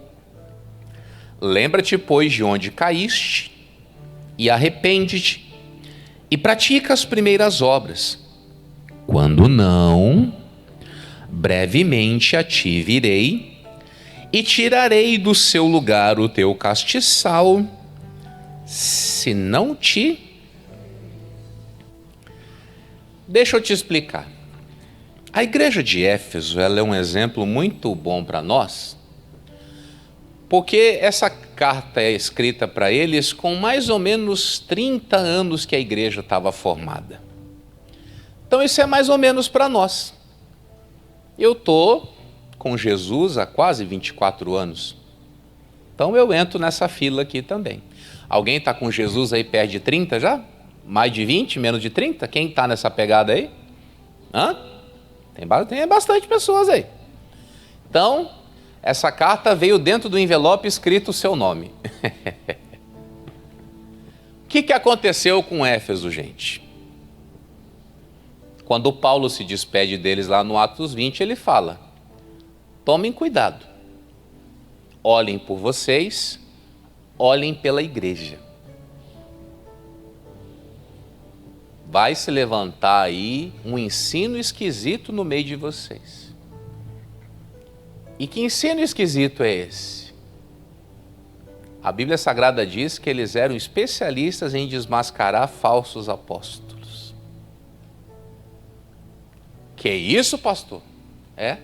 Lembra-te, pois, de onde caíste, e arrepende-te, e pratica as primeiras obras. Quando não, brevemente a ti virei, e tirarei do seu lugar o teu castiçal, se não te... Deixa eu te explicar. A igreja de Éfeso, ela é um exemplo muito bom para nós, porque essa carta é escrita para eles com mais ou menos 30 anos que a igreja estava formada. Então isso é mais ou menos para nós. Eu estou com Jesus há quase 24 anos, então eu entro nessa fila aqui também. Alguém está com Jesus aí perto de 30 já? Mais de 20, menos de 30? Quem está nessa pegada aí? Hã? Tem bastante pessoas aí. Então, essa carta veio dentro do envelope escrito o seu nome. O que aconteceu com Éfeso, gente? Quando Paulo se despede deles lá no Atos 20, ele fala: tomem cuidado, olhem por vocês, olhem pela igreja. Vai se levantar aí um ensino esquisito no meio de vocês. E que ensino esquisito é esse? A Bíblia Sagrada diz que eles eram especialistas em desmascarar falsos apóstolos. Que isso, pastor? É?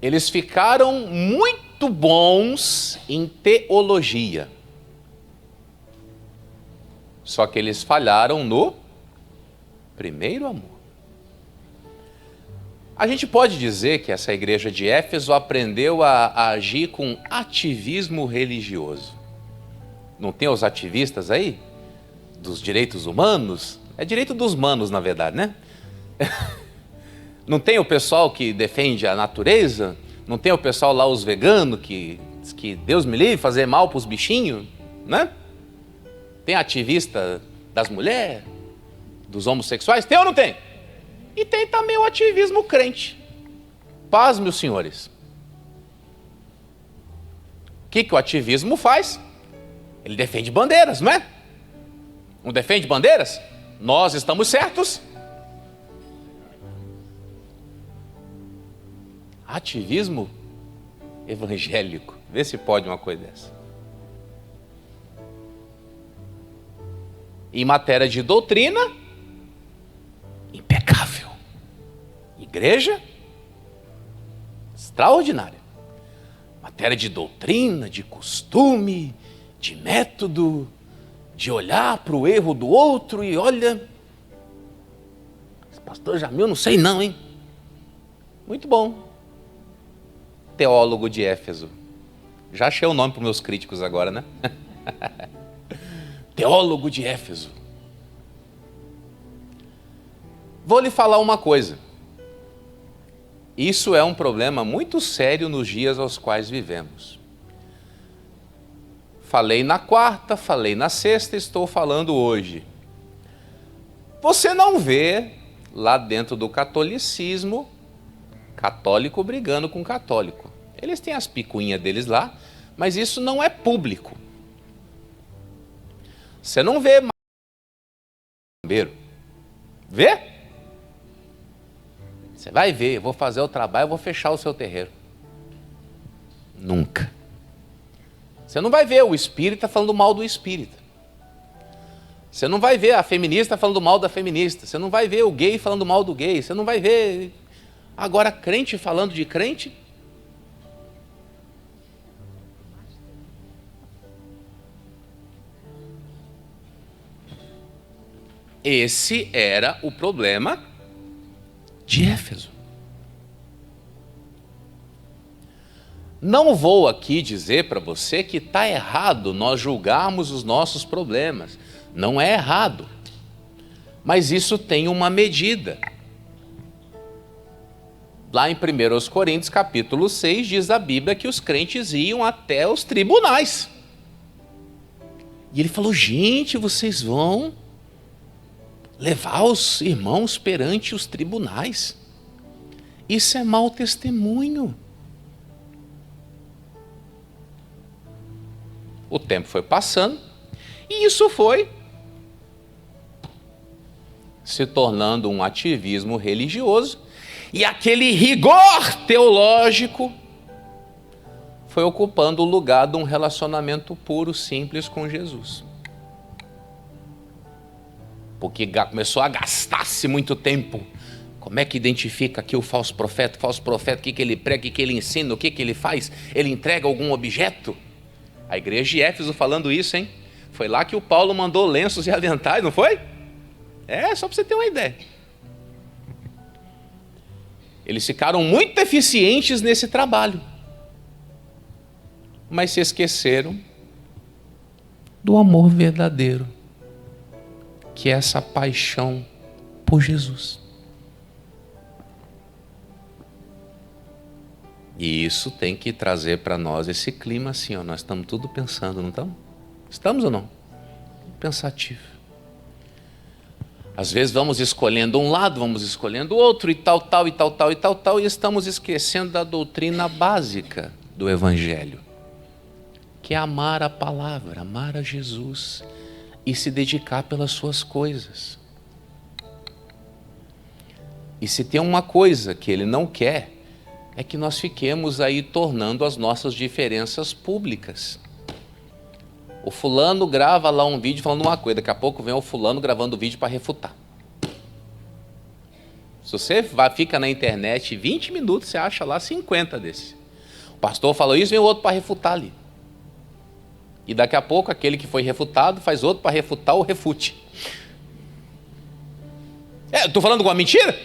Eles ficaram muito bons em teologia. Só que eles falharam no primeiro amor. A gente pode dizer que essa igreja de Éfeso aprendeu a agir com ativismo religioso. Não tem os ativistas aí? Dos direitos humanos? É direito dos manos, na verdade, né? Não tem o pessoal que defende a natureza? Não tem o pessoal lá, os veganos, que Deus me livre, fazer mal para os bichinhos, né? Tem ativista das mulheres, dos homossexuais? Tem ou não tem? E tem também o ativismo crente. Paz, meus senhores. O que o ativismo faz? Ele defende bandeiras, não é? Não defende bandeiras? Nós estamos certos. Ativismo evangélico. Vê se pode uma coisa dessa. Em matéria de doutrina, impecável. Igreja, extraordinária. Matéria de doutrina, de costume, de método, de olhar para o erro do outro e olha, pastor Jamil, não sei não, hein? Muito bom. Teólogo de Éfeso. Já achei o nome para os meus críticos agora, né? Teólogo de Éfeso. Vou lhe falar uma coisa. Isso é um problema muito sério nos dias aos quais vivemos. Falei na quarta, falei na sexta, estou falando hoje. Você não vê lá dentro do catolicismo católico brigando com católico. Eles têm as picuinhas deles lá, mas isso não é público. Você não vê mais. Vê? Você vai ver, eu vou fazer o trabalho, eu vou fechar o seu terreiro. Nunca. Você não vai ver o espírita falando mal do espírita. Você não vai ver a feminista falando mal da feminista. Você não vai ver o gay falando mal do gay. Você não vai ver agora crente falando de crente. Esse era o problema de Éfeso. Não vou aqui dizer para você que está errado nós julgarmos os nossos problemas. Não é errado. Mas isso tem uma medida. Lá em 1 Coríntios capítulo 6 diz a Bíblia que os crentes iam até os tribunais. E ele falou, gente, vocês vão levar os irmãos perante os tribunais. Isso é mau testemunho. O tempo foi passando e isso foi se tornando um ativismo religioso e aquele rigor teológico foi ocupando o lugar de um relacionamento puro, simples com Jesus. Porque começou a gastar-se muito tempo. Como é que identifica aqui o falso profeta? O que ele prega, o que ele ensina, o que ele faz? Ele entrega algum objeto? A igreja de Éfeso falando isso, hein? Foi lá que o Paulo mandou lenços e aventais, não foi? Só para você ter uma ideia. Eles ficaram muito eficientes nesse trabalho. Mas se esqueceram do amor verdadeiro, que é essa paixão por Jesus. E isso tem que trazer para nós esse clima assim, ó, nós estamos tudo pensando, não estamos? Estamos ou não? Pensativo. Às vezes vamos escolhendo um lado, vamos escolhendo outro, e tal, e estamos esquecendo da doutrina básica do Evangelho, que é amar a palavra, amar a Jesus e se dedicar pelas suas coisas. E se tem uma coisa que ele não quer, é que nós fiquemos aí tornando as nossas diferenças públicas. O fulano grava lá um vídeo falando uma coisa, daqui a pouco vem o fulano gravando o vídeo para refutar. Se você fica na internet 20 minutos, você acha lá 50 desse. O pastor falou isso, vem o outro para refutar ali. E daqui a pouco aquele que foi refutado faz outro para refutar o refute. Estou falando com uma mentira?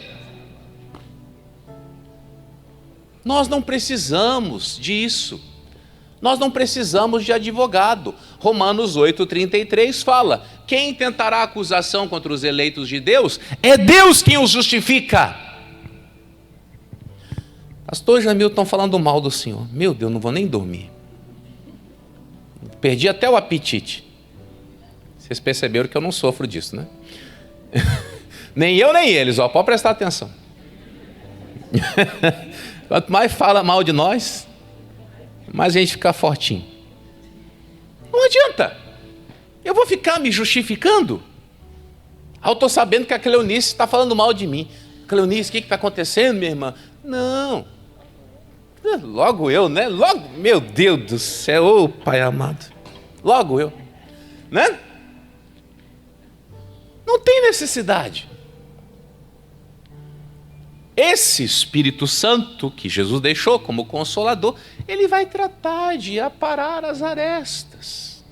Nós não precisamos disso. Nós não precisamos de advogado. Romanos 8,33 fala: quem tentará acusação contra os eleitos de Deus? É Deus quem os justifica. Pastor Jamil, estão falando mal do Senhor. Meu Deus, não vou nem dormir. Perdi até o apetite. Vocês perceberam que eu não sofro disso, né? Nem eu, nem eles, pode prestar atenção. Quanto mais fala mal de nós, mais a gente fica fortinho. Não adianta. Eu vou ficar me justificando? Eu estou sabendo que a Cleonice está falando mal de mim. Cleonice, o que está acontecendo, minha irmã? Não. Logo eu, né? Logo, meu Deus do céu, ô Pai amado. Logo eu, né? Não tem necessidade. Esse Espírito Santo que Jesus deixou como Consolador, ele vai tratar de aparar as arestas.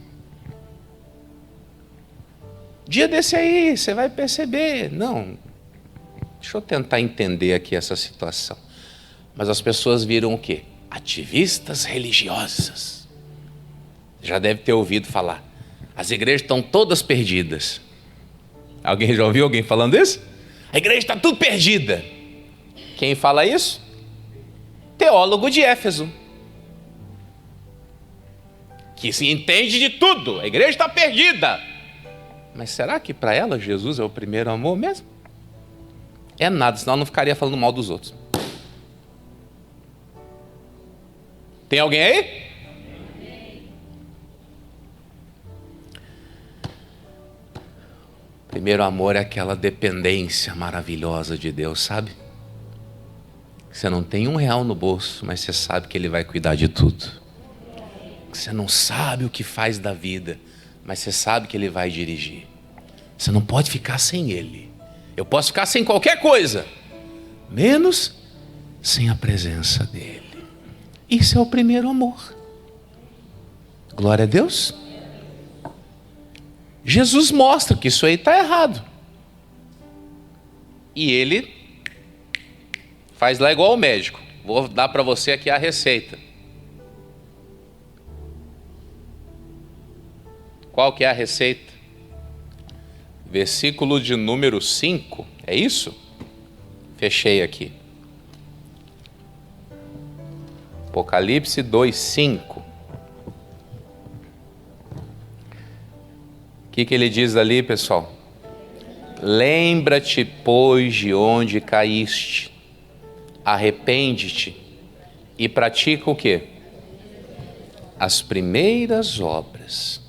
Dia desse aí, você vai perceber. Não, deixa eu tentar entender aqui essa situação. Mas as pessoas viram o quê? Ativistas religiosas. Já deve ter ouvido falar. As igrejas estão todas perdidas. Alguém já ouviu alguém falando isso? A igreja está tudo perdida. Quem fala isso? Teólogo de Éfeso. Que se entende de tudo. A igreja está perdida. Mas será que para ela Jesus é o primeiro amor mesmo? É nada, senão ela não ficaria falando mal dos outros. Tem alguém aí? Primeiro amor é aquela dependência maravilhosa de Deus, sabe? Você não tem R$1 no bolso, mas você sabe que Ele vai cuidar de tudo. Você não sabe o que faz da vida, mas você sabe que Ele vai dirigir. Você não pode ficar sem Ele. Eu posso ficar sem qualquer coisa, menos sem a presença dEle. Isso é o primeiro amor. Glória a Deus. Jesus mostra que isso aí está errado. E Ele faz lá igual o médico. Vou dar para você aqui a receita. Qual que é a receita? Versículo de número 5. É isso? Fechei aqui. Apocalipse 2:5. O que ele diz ali, pessoal? Lembra-te, pois, de onde caíste. Arrepende-te e pratica o quê? As primeiras obras.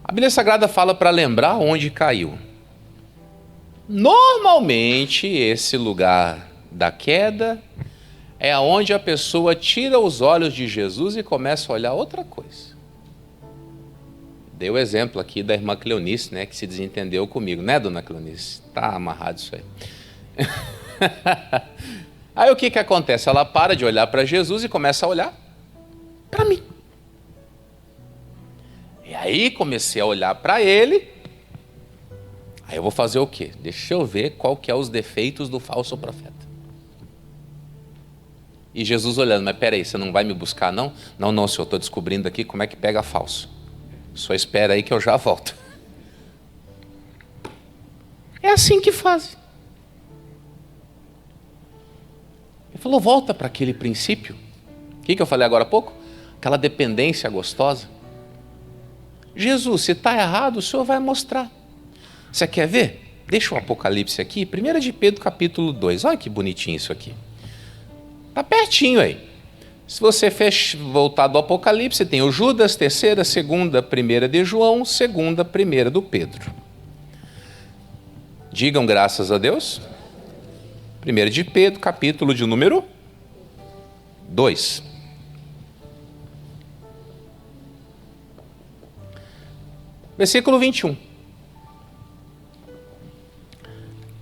A Bíblia Sagrada fala para lembrar onde caiu. Normalmente, esse lugar da queda é onde a pessoa tira os olhos de Jesus e começa a olhar outra coisa. Dei o exemplo aqui da irmã Cleonice, né, que se desentendeu comigo, né, dona Cleonice? Tá amarrado isso aí. Aí o que acontece? Ela para de olhar para Jesus e começa a olhar para mim. E aí comecei a olhar para ele. Aí eu vou fazer o quê? Deixa eu ver qual que é os defeitos do falso profeta. E Jesus olhando, mas peraí, você não vai me buscar não? Não, senhor, estou descobrindo aqui como é que pega falso. Só espera aí que eu já volto. É assim que fazem. Ele falou, volta para aquele princípio. O que eu falei agora há pouco? Aquela dependência gostosa. Jesus, se está errado, o Senhor vai mostrar. Você quer ver? Deixa o Apocalipse aqui. 1 de Pedro, capítulo 2. Olha que bonitinho isso aqui. Está pertinho aí. Se você voltar do Apocalipse, tem o Judas, 3ª, 2ª, 1ª de João, 2ª, 1ª do Pedro. Digam graças a Deus. 1 de Pedro, capítulo de número 2. Versículo 21.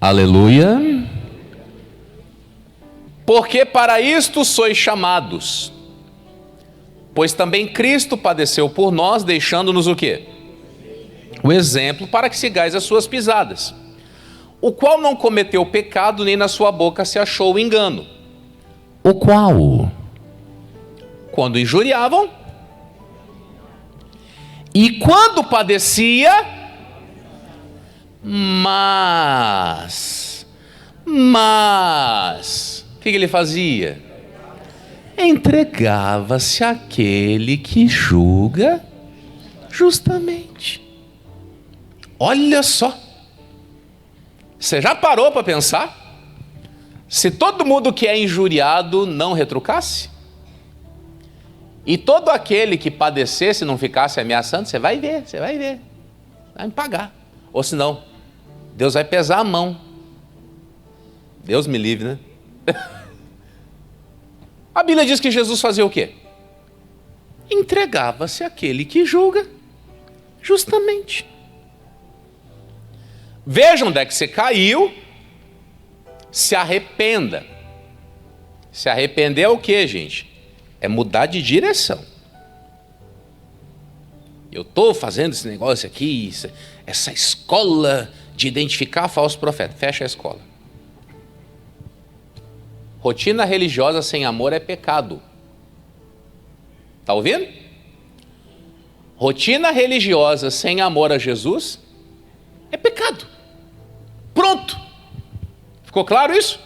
Aleluia. Porque para isto sois chamados, pois também Cristo padeceu por nós, deixando-nos o quê? O exemplo para que sigais as suas pisadas, o qual não cometeu pecado, nem na sua boca se achou engano. O qual, quando injuriavam, e quando padecia, mas, o que ele fazia? Entregava-se àquele que julga justamente. Olha só. Você já parou para pensar? Se todo mundo que é injuriado não retrucasse? E todo aquele que padecesse não ficasse ameaçando, você vai ver. Vai me pagar. Ou senão, Deus vai pesar a mão. Deus me livre, né? A Bíblia diz que Jesus fazia o quê? Entregava-se àquele que julga justamente. Veja onde é que você caiu, se arrependa. Se arrepender é o quê, gente? É mudar de direção. Eu estou fazendo esse negócio aqui, essa escola de identificar falso profeta. Fecha a escola. Rotina religiosa sem amor é pecado. Está ouvindo? Rotina religiosa sem amor a Jesus é pecado. Pronto. Ficou claro isso?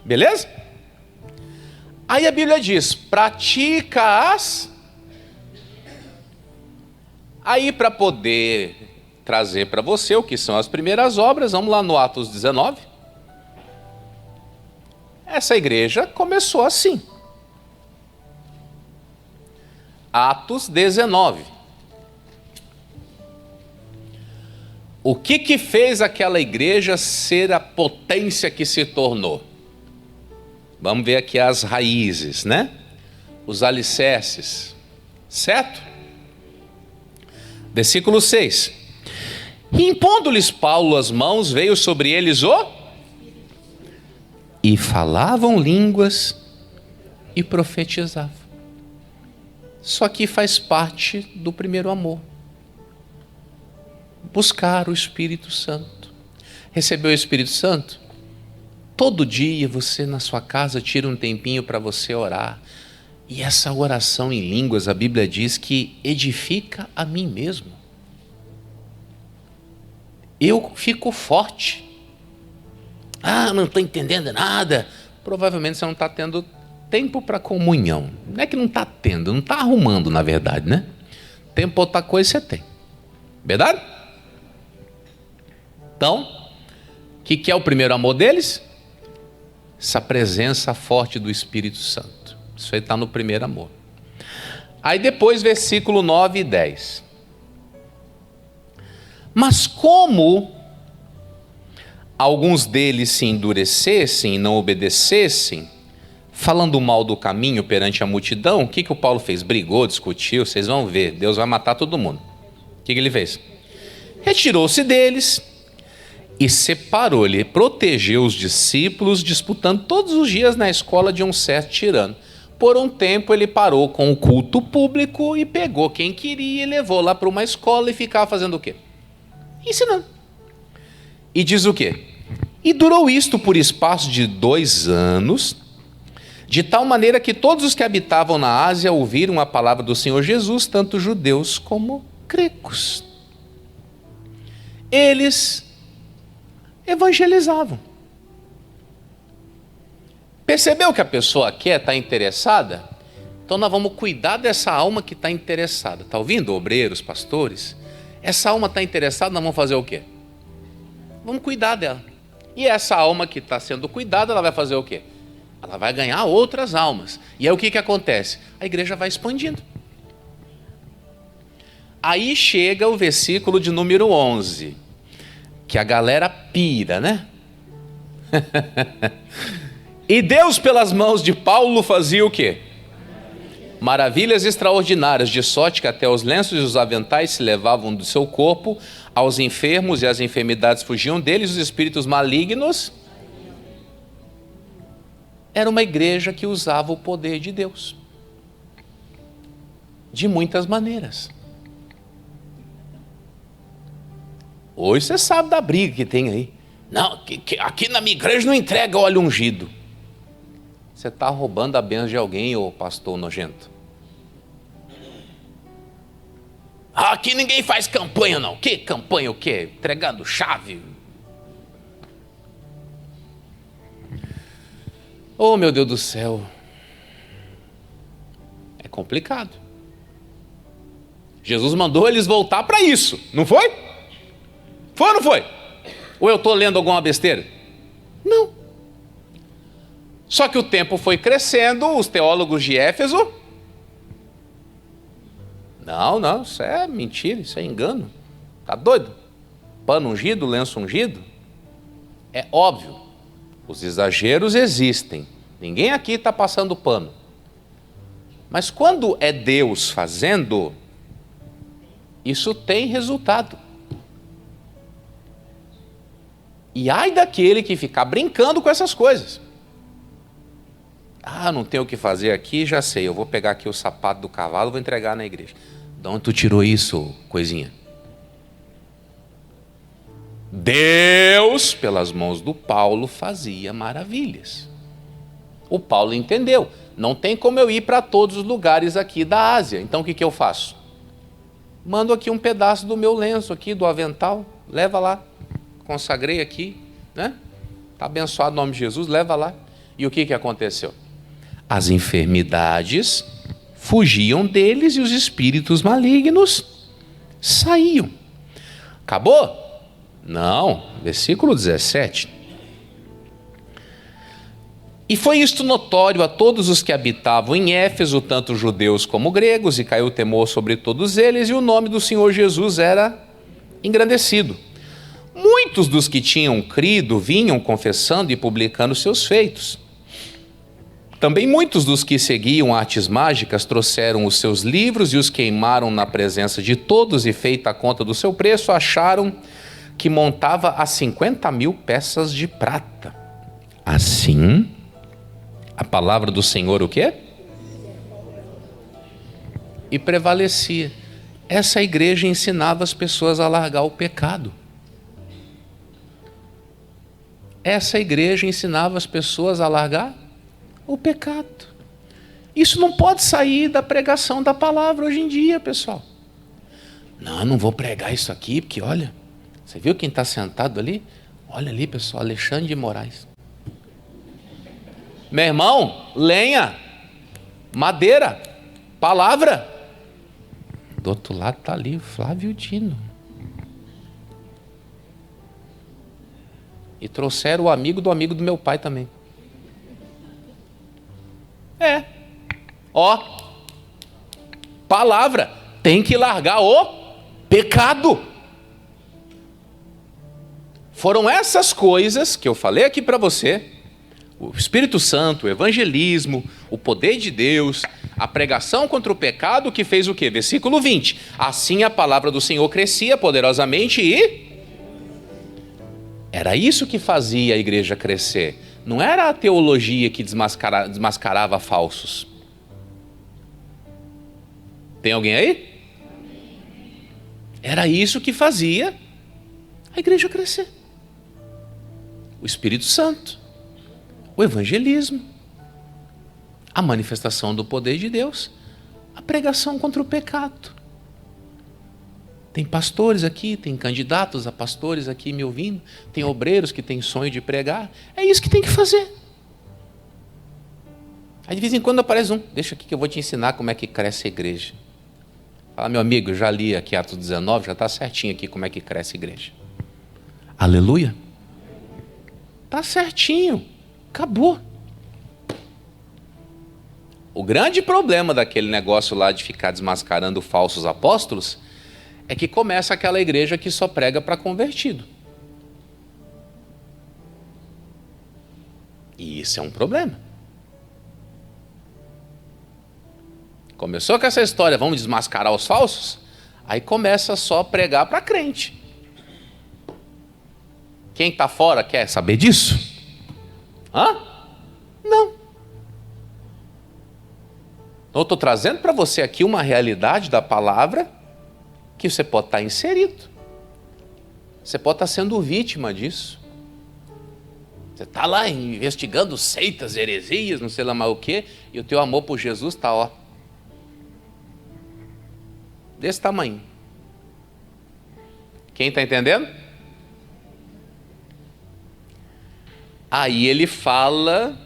Beleza? Aí a Bíblia diz, pratica Aí, para poder trazer para você o que são as primeiras obras, vamos lá no Atos 19. Essa igreja começou assim. Atos 19. O que fez aquela igreja ser a potência que se tornou? Vamos ver aqui as raízes, né? Os alicerces, certo? Versículo 6. E impondo-lhes Paulo as mãos, veio sobre eles e falavam línguas e profetizavam. Só que faz parte do primeiro amor. Buscar o Espírito Santo. Recebeu o Espírito Santo? Todo dia você na sua casa tira um tempinho para você orar. E essa oração em línguas, a Bíblia diz que edifica a mim mesmo. Eu fico forte. Não estou entendendo nada. Provavelmente você não está tendo tempo para comunhão. Não é que não está tendo, não está arrumando, na verdade, né? Tempo para outra coisa você tem. Verdade? Então, o que é o primeiro amor deles? Essa presença forte do Espírito Santo. Isso aí está no primeiro amor. Aí depois, versículo 9 e 10. Mas como alguns deles se endurecessem e não obedecessem, falando mal do caminho perante a multidão, o que o Paulo fez? Brigou, discutiu, vocês vão ver, Deus vai matar todo mundo. O que ele fez? Retirou-se deles e separou-lhe, protegeu os discípulos, disputando todos os dias na escola de um certo tirano. Por um tempo ele parou com o culto público e pegou quem queria e levou lá para uma escola e ficava fazendo o quê? Ensinando. E diz o quê? E durou isto por espaço de 2 anos, de tal maneira que todos os que habitavam na Ásia ouviram a palavra do Senhor Jesus, tanto judeus como gregos. Eles evangelizavam. Percebeu que a pessoa quer, está interessada? Então nós vamos cuidar dessa alma que está interessada. Está ouvindo, obreiros, pastores? Essa alma está interessada, nós vamos fazer o quê? Vamos cuidar dela. E essa alma que está sendo cuidada, ela vai fazer o quê? Ela vai ganhar outras almas. E aí o que acontece? A igreja vai expandindo. Aí chega o versículo de número 11, que a galera pira, né? E Deus, pelas mãos de Paulo, fazia o quê? Maravilhas extraordinárias, de sorte que até os lenços e os aventais se levavam do seu corpo, aos enfermos e as enfermidades fugiam deles, os espíritos malignos. Era uma igreja que usava o poder de Deus. De muitas maneiras. Hoje você sabe da briga que tem aí. Não, aqui na minha igreja não entrega óleo ungido. Você está roubando a bênção de alguém, ô pastor nojento. Aqui ninguém faz campanha não. Que campanha o quê? Entregando chave. Oh meu Deus do céu. É complicado. Jesus mandou eles voltar para isso, não foi? Foi ou não foi? Ou eu estou lendo alguma besteira? Não. Só que o tempo foi crescendo, os teólogos de Éfeso... Não, isso é mentira, isso é engano. Tá doido? Pano ungido, lenço ungido? É óbvio, os exageros existem. Ninguém aqui está passando pano. Mas quando é Deus fazendo, isso tem resultado. E ai daquele que ficar brincando com essas coisas. Não tem o que fazer aqui, já sei, eu vou pegar aqui o sapato do cavalo e vou entregar na igreja. De onde tu tirou isso, coisinha? Deus, pelas mãos do Paulo, fazia maravilhas. O Paulo entendeu, não tem como eu ir para todos os lugares aqui da Ásia. Então o que eu faço? Mando aqui um pedaço do meu lenço aqui, do avental, leva lá. Consagrei aqui, né? Está abençoado o nome de Jesus, leva lá. E o que aconteceu? As enfermidades fugiam deles e os espíritos malignos saíam. Acabou? Não, versículo 17. E foi isto notório a todos os que habitavam em Éfeso, tanto judeus como gregos, e caiu o temor sobre todos eles, e o nome do Senhor Jesus era engrandecido. Muitos dos que tinham crido vinham confessando e publicando seus feitos. Também muitos dos que seguiam artes mágicas trouxeram os seus livros e os queimaram na presença de todos, e feita a conta do seu preço, acharam que montava a 50.000 peças de prata. Assim, a palavra do Senhor o quê? E prevalecia. Essa igreja ensinava as pessoas a largar o pecado. Essa igreja ensinava as pessoas a largar o pecado. Isso não pode sair da pregação da palavra hoje em dia, pessoal. Não vou pregar isso aqui, porque olha, você viu quem está sentado ali? Olha ali, pessoal, Alexandre de Moraes. Meu irmão, lenha, madeira, palavra. Do outro lado está ali o Flávio Dino. E trouxeram o amigo do meu pai também. Palavra, tem que largar o pecado. Foram essas coisas que eu falei aqui para você, o Espírito Santo, o evangelismo, o poder de Deus, a pregação contra o pecado, que fez o quê? Versículo 20. Assim a palavra do Senhor crescia poderosamente e... Era isso que fazia a igreja crescer. Não era a teologia que desmascarava falsos. Tem alguém aí? Era isso que fazia a igreja crescer. O Espírito Santo, o evangelismo, a manifestação do poder de Deus, a pregação contra o pecado. Tem pastores aqui, tem candidatos a pastores aqui me ouvindo, tem obreiros que têm sonho de pregar. É isso que tem que fazer. Aí de vez em quando aparece um, deixa aqui que eu vou te ensinar como é que cresce a igreja. Fala, meu amigo, eu já li aqui Atos 19, já está certinho aqui como é que cresce a igreja. Aleluia. Está certinho. Acabou. O grande problema daquele negócio lá de ficar desmascarando falsos apóstolos é que começa aquela igreja que só prega para convertido. E isso é um problema. Começou com essa história, vamos desmascarar os falsos? Aí começa só a pregar para crente. Quem está fora quer saber disso? Não. Então eu estou trazendo para você aqui uma realidade da palavra que você pode estar inserido. Você pode estar sendo vítima disso. Você está lá investigando seitas, heresias, não sei lá mais o quê, e o teu amor por Jesus está, desse tamanho. Quem está entendendo? Aí ele fala,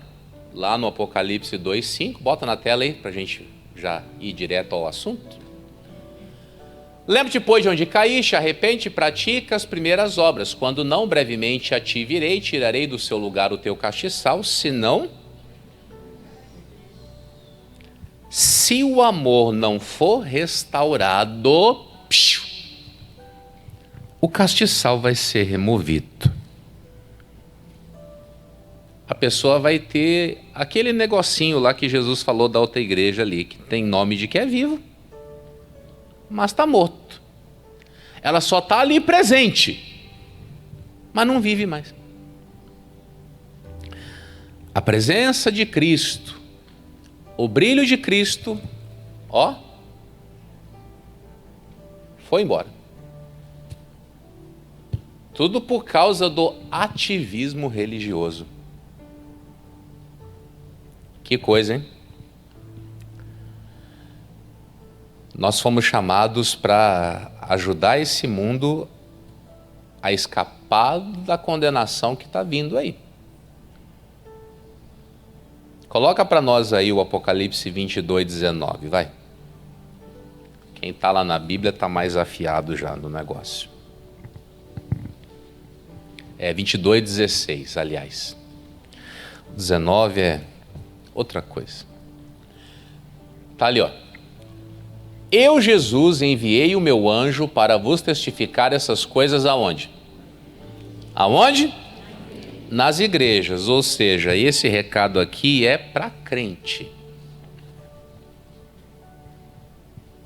lá no Apocalipse 2:5, bota na tela aí, para a gente já ir direto ao assunto. Lembra-te, pois, de onde caíste, arrepende e pratica as primeiras obras. Quando não, brevemente a ti virei, tirarei do seu lugar o teu castiçal, senão... Se o amor não for restaurado, o castiçal vai ser removido. A pessoa vai ter aquele negocinho lá que Jesus falou da outra igreja ali, que tem nome de que é vivo, mas está morto. Ela só está ali presente, mas não vive mais. A presença de Cristo, o brilho de Cristo, foi embora. Tudo por causa do ativismo religioso. Que coisa, hein? Nós fomos chamados para ajudar esse mundo a escapar da condenação que está vindo aí. Coloca para nós aí o Apocalipse 22:19, vai. Quem está lá na Bíblia está mais afiado já no negócio. É 22:16, aliás. 19 é outra coisa. Tá ali, ó. Eu, Jesus, enviei o meu anjo para vos testificar essas coisas aonde? Aonde? Nas igrejas, ou seja, esse recado aqui é para crente.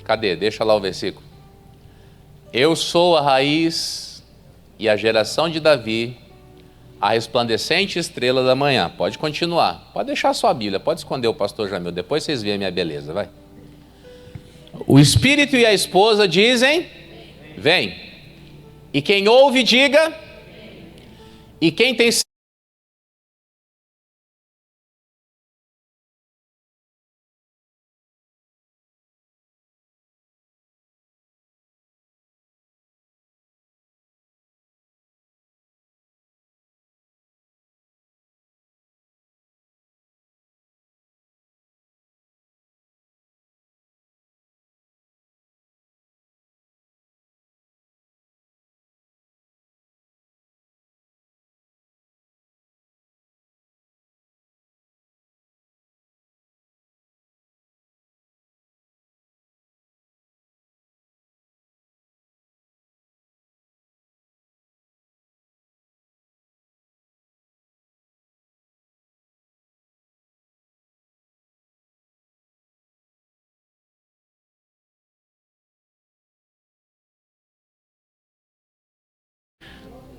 Cadê? Deixa lá o versículo. Eu sou a raiz e a geração de Davi, a resplandecente estrela da manhã. Pode continuar. Pode deixar a sua Bíblia, pode esconder o pastor Jamil, depois vocês veem a minha beleza, vai. O Espírito e a esposa dizem, vem. E quem ouve, diga. E quem tem...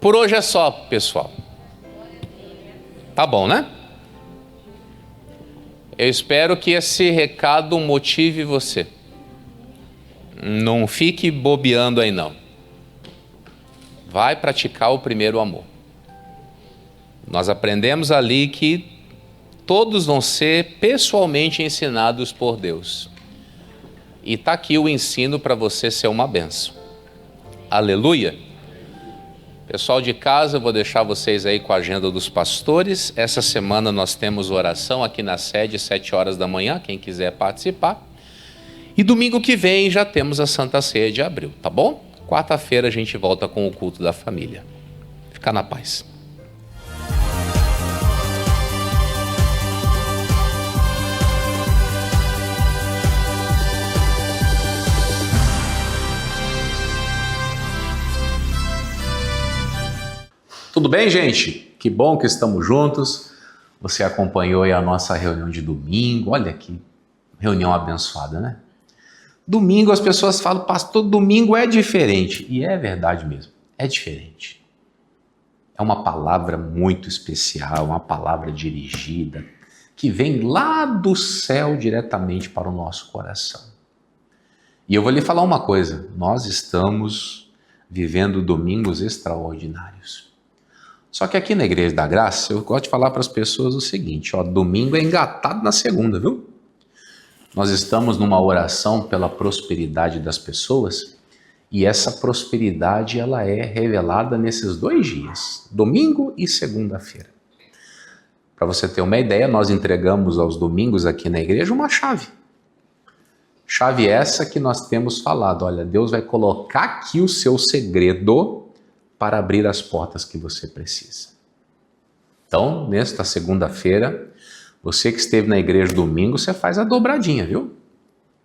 Por hoje é só, pessoal. Tá bom, né? Eu espero que esse recado motive você. Não fique bobeando aí, não. Vai praticar o primeiro amor. Nós aprendemos ali que todos vão ser pessoalmente ensinados por Deus. E está aqui o ensino para você ser uma bênção. Aleluia! Pessoal de casa, eu vou deixar vocês aí com a agenda dos pastores. Essa semana nós temos oração aqui na sede, 7 horas da manhã, quem quiser participar. E domingo que vem já temos a Santa Ceia de Abril, tá bom? Quarta-feira a gente volta com o culto da família. Fica na paz. Tudo bem, gente? Que bom que estamos juntos. Você acompanhou aí a nossa reunião de domingo. Olha que reunião abençoada, né? Domingo as pessoas falam, pastor, domingo é diferente. E é verdade mesmo, é diferente. É uma palavra muito especial, uma palavra dirigida, que vem lá do céu diretamente para o nosso coração. E eu vou lhe falar uma coisa, nós estamos vivendo domingos extraordinários. Só que aqui na Igreja da Graça, eu gosto de falar para as pessoas o seguinte, ó, domingo é engatado na segunda, viu? Nós estamos numa oração pela prosperidade das pessoas e essa prosperidade ela é revelada nesses 2 dias, domingo e segunda-feira. Para você ter uma ideia, nós entregamos aos domingos aqui na igreja uma chave. Chave essa que nós temos falado, olha, Deus vai colocar aqui o seu segredo para abrir as portas que você precisa. Então, nesta segunda-feira, você que esteve na igreja domingo, você faz a dobradinha, viu?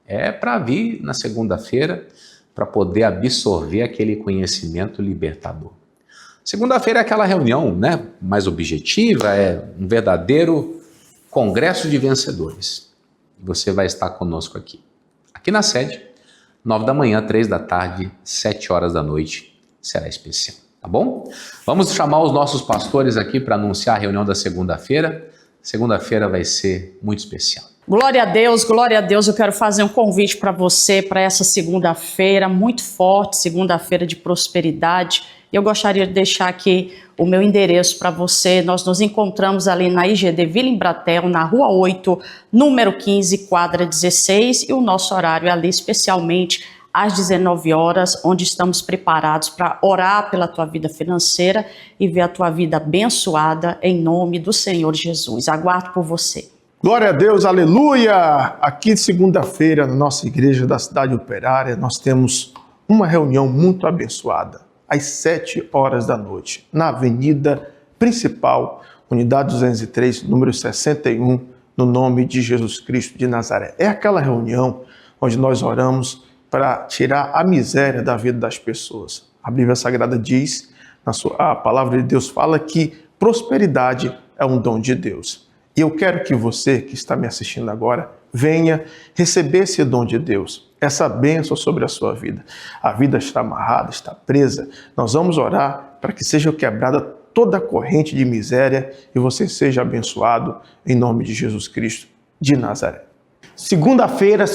É para vir na segunda-feira, para poder absorver aquele conhecimento libertador. Segunda-feira é aquela reunião, né, mais objetiva, é um verdadeiro congresso de vencedores. Você vai estar conosco aqui. Aqui na sede, 9 da manhã, 3 da tarde, 7 horas da noite, será especial, tá bom? Vamos chamar os nossos pastores aqui para anunciar a reunião da segunda-feira. Segunda-feira vai ser muito especial. Glória a Deus, glória a Deus. Eu quero fazer um convite para você para essa segunda-feira muito forte, segunda-feira de prosperidade. Eu gostaria de deixar aqui o meu endereço para você. Nós nos encontramos ali na IGD Vila Embratel, na Rua 8, número 15, quadra 16, e o nosso horário é ali especialmente às 19 horas, onde estamos preparados para orar pela tua vida financeira e ver a tua vida abençoada em nome do Senhor Jesus. Aguardo por você. Glória a Deus, aleluia! Aqui, segunda-feira, na nossa igreja da Cidade Operária, nós temos uma reunião muito abençoada, às 7 horas da noite, na avenida principal, unidade 203, número 61, no nome de Jesus Cristo de Nazaré. É aquela reunião onde nós oramos para tirar a miséria da vida das pessoas. A Bíblia Sagrada diz, a palavra de Deus fala que prosperidade é um dom de Deus. E eu quero que você, que está me assistindo agora, venha receber esse dom de Deus, essa bênção sobre a sua vida. A vida está amarrada, está presa. Nós vamos orar para que seja quebrada toda a corrente de miséria e você seja abençoado em nome de Jesus Cristo de Nazaré. Segunda-feira,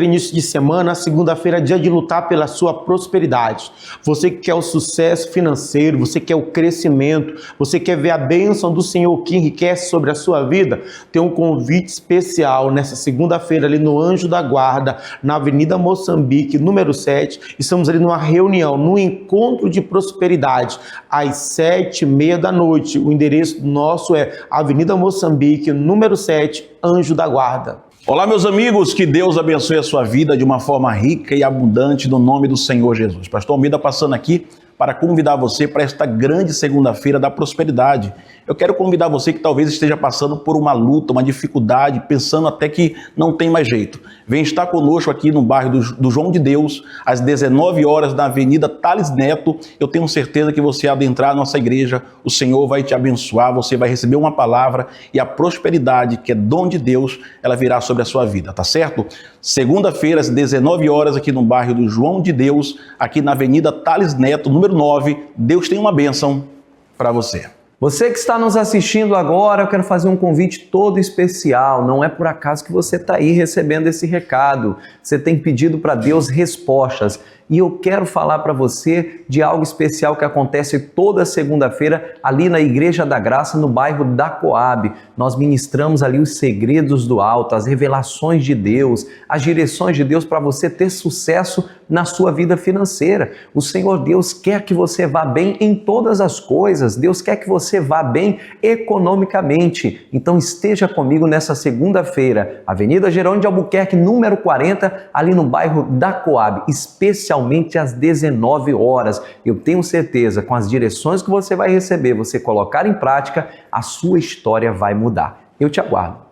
início de semana, segunda-feira, dia de lutar pela sua prosperidade. Você que quer o sucesso financeiro, você quer o crescimento, você quer ver a bênção do Senhor que enriquece sobre a sua vida, tem um convite especial nessa segunda-feira ali no Anjo da Guarda, na Avenida Moçambique, número 7. Estamos ali numa reunião, num encontro de prosperidade, às 7h30 da noite. O endereço nosso é Avenida Moçambique, número 7, Anjo da Guarda. Olá, meus amigos, que Deus abençoe a sua vida de uma forma rica e abundante no nome do Senhor Jesus. Pastor Almeida passando aqui para convidar você para esta grande segunda-feira da prosperidade. Eu quero convidar você que talvez esteja passando por uma luta, uma dificuldade, pensando até que não tem mais jeito. Vem estar conosco aqui no bairro do João de Deus, às 19 horas, na Avenida Thales Neto. Eu tenho certeza que você, ao adentrar a nossa igreja, o Senhor vai te abençoar, você vai receber uma palavra e a prosperidade, que é dom de Deus, ela virá sobre a sua vida, tá certo? Segunda-feira, às 19 horas, aqui no bairro do João de Deus, aqui na Avenida Thales Neto, número 9. Deus tem uma bênção para você. Você que está nos assistindo agora, eu quero fazer um convite todo especial. Não é por acaso que você está aí recebendo esse recado. Você tem pedido para Deus respostas. E eu quero falar para você de algo especial que acontece toda segunda-feira ali na Igreja da Graça, no bairro da Coab. Nós ministramos ali os segredos do alto, as revelações de Deus, as direções de Deus para você ter sucesso na sua vida financeira. O Senhor Deus quer que você vá bem em todas as coisas. Deus quer que você vá bem economicamente. Então esteja comigo nessa segunda-feira, Avenida Jerônimo de Albuquerque, número 40, ali no bairro da Coab, especialmente às 19 horas. Eu tenho certeza, com as direções que você vai receber, você colocar em prática, a sua história vai mudar. Eu te aguardo.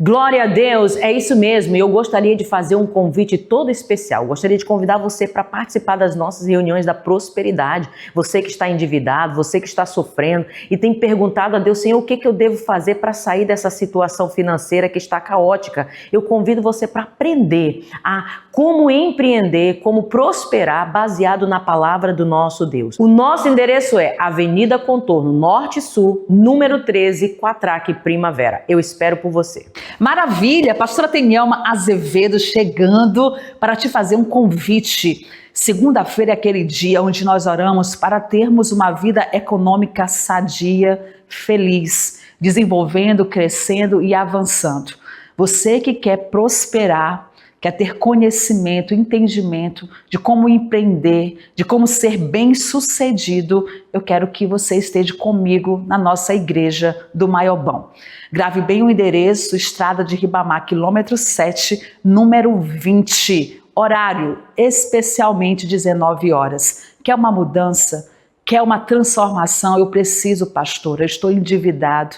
Glória a Deus, é isso mesmo. Eu gostaria de fazer um convite todo especial. Gostaria de convidar você para participar das nossas reuniões da prosperidade. Você que está endividado, você que está sofrendo e tem perguntado a Deus, Senhor, o que eu devo fazer para sair dessa situação financeira que está caótica? Eu convido você para aprender a como empreender, como prosperar, baseado na palavra do nosso Deus. O nosso endereço é Avenida Contorno Norte e Sul, número 13, Quatraque, Primavera. Eu espero por você. Maravilha! Pastora Tenielma Azevedo chegando para te fazer um convite. Segunda-feira é aquele dia onde nós oramos para termos uma vida econômica sadia, feliz, desenvolvendo, crescendo e avançando. Você que quer prosperar, quer ter conhecimento, entendimento de como empreender, de como ser bem-sucedido, eu quero que você esteja comigo na nossa igreja do Maiobão. Grave bem o endereço, Estrada de Ribamar, quilômetro 7, número 20, horário especialmente 19 horas. Quer uma mudança? Quer uma transformação? Eu preciso, pastor, eu estou endividado,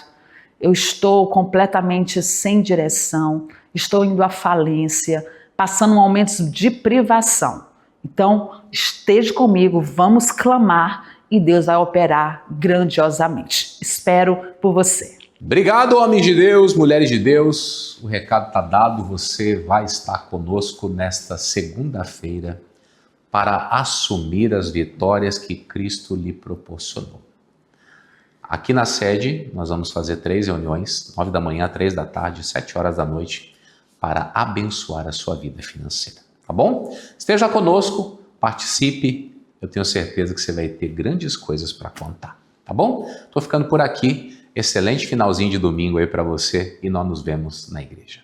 eu estou completamente sem direção, estou indo à falência, passando momentos de privação. Então, esteja comigo, vamos clamar e Deus vai operar grandiosamente. Espero por você. Obrigado, homens de Deus, mulheres de Deus. O recado está dado, você vai estar conosco nesta segunda-feira para assumir as vitórias que Cristo lhe proporcionou. Aqui na sede, nós vamos fazer 3 reuniões, 9 da manhã, 3 da tarde, 7 horas da noite, para abençoar a sua vida financeira, tá bom? Esteja conosco, participe, eu tenho certeza que você vai ter grandes coisas para contar, tá bom? Estou ficando por aqui, excelente finalzinho de domingo aí para você e nós nos vemos na igreja.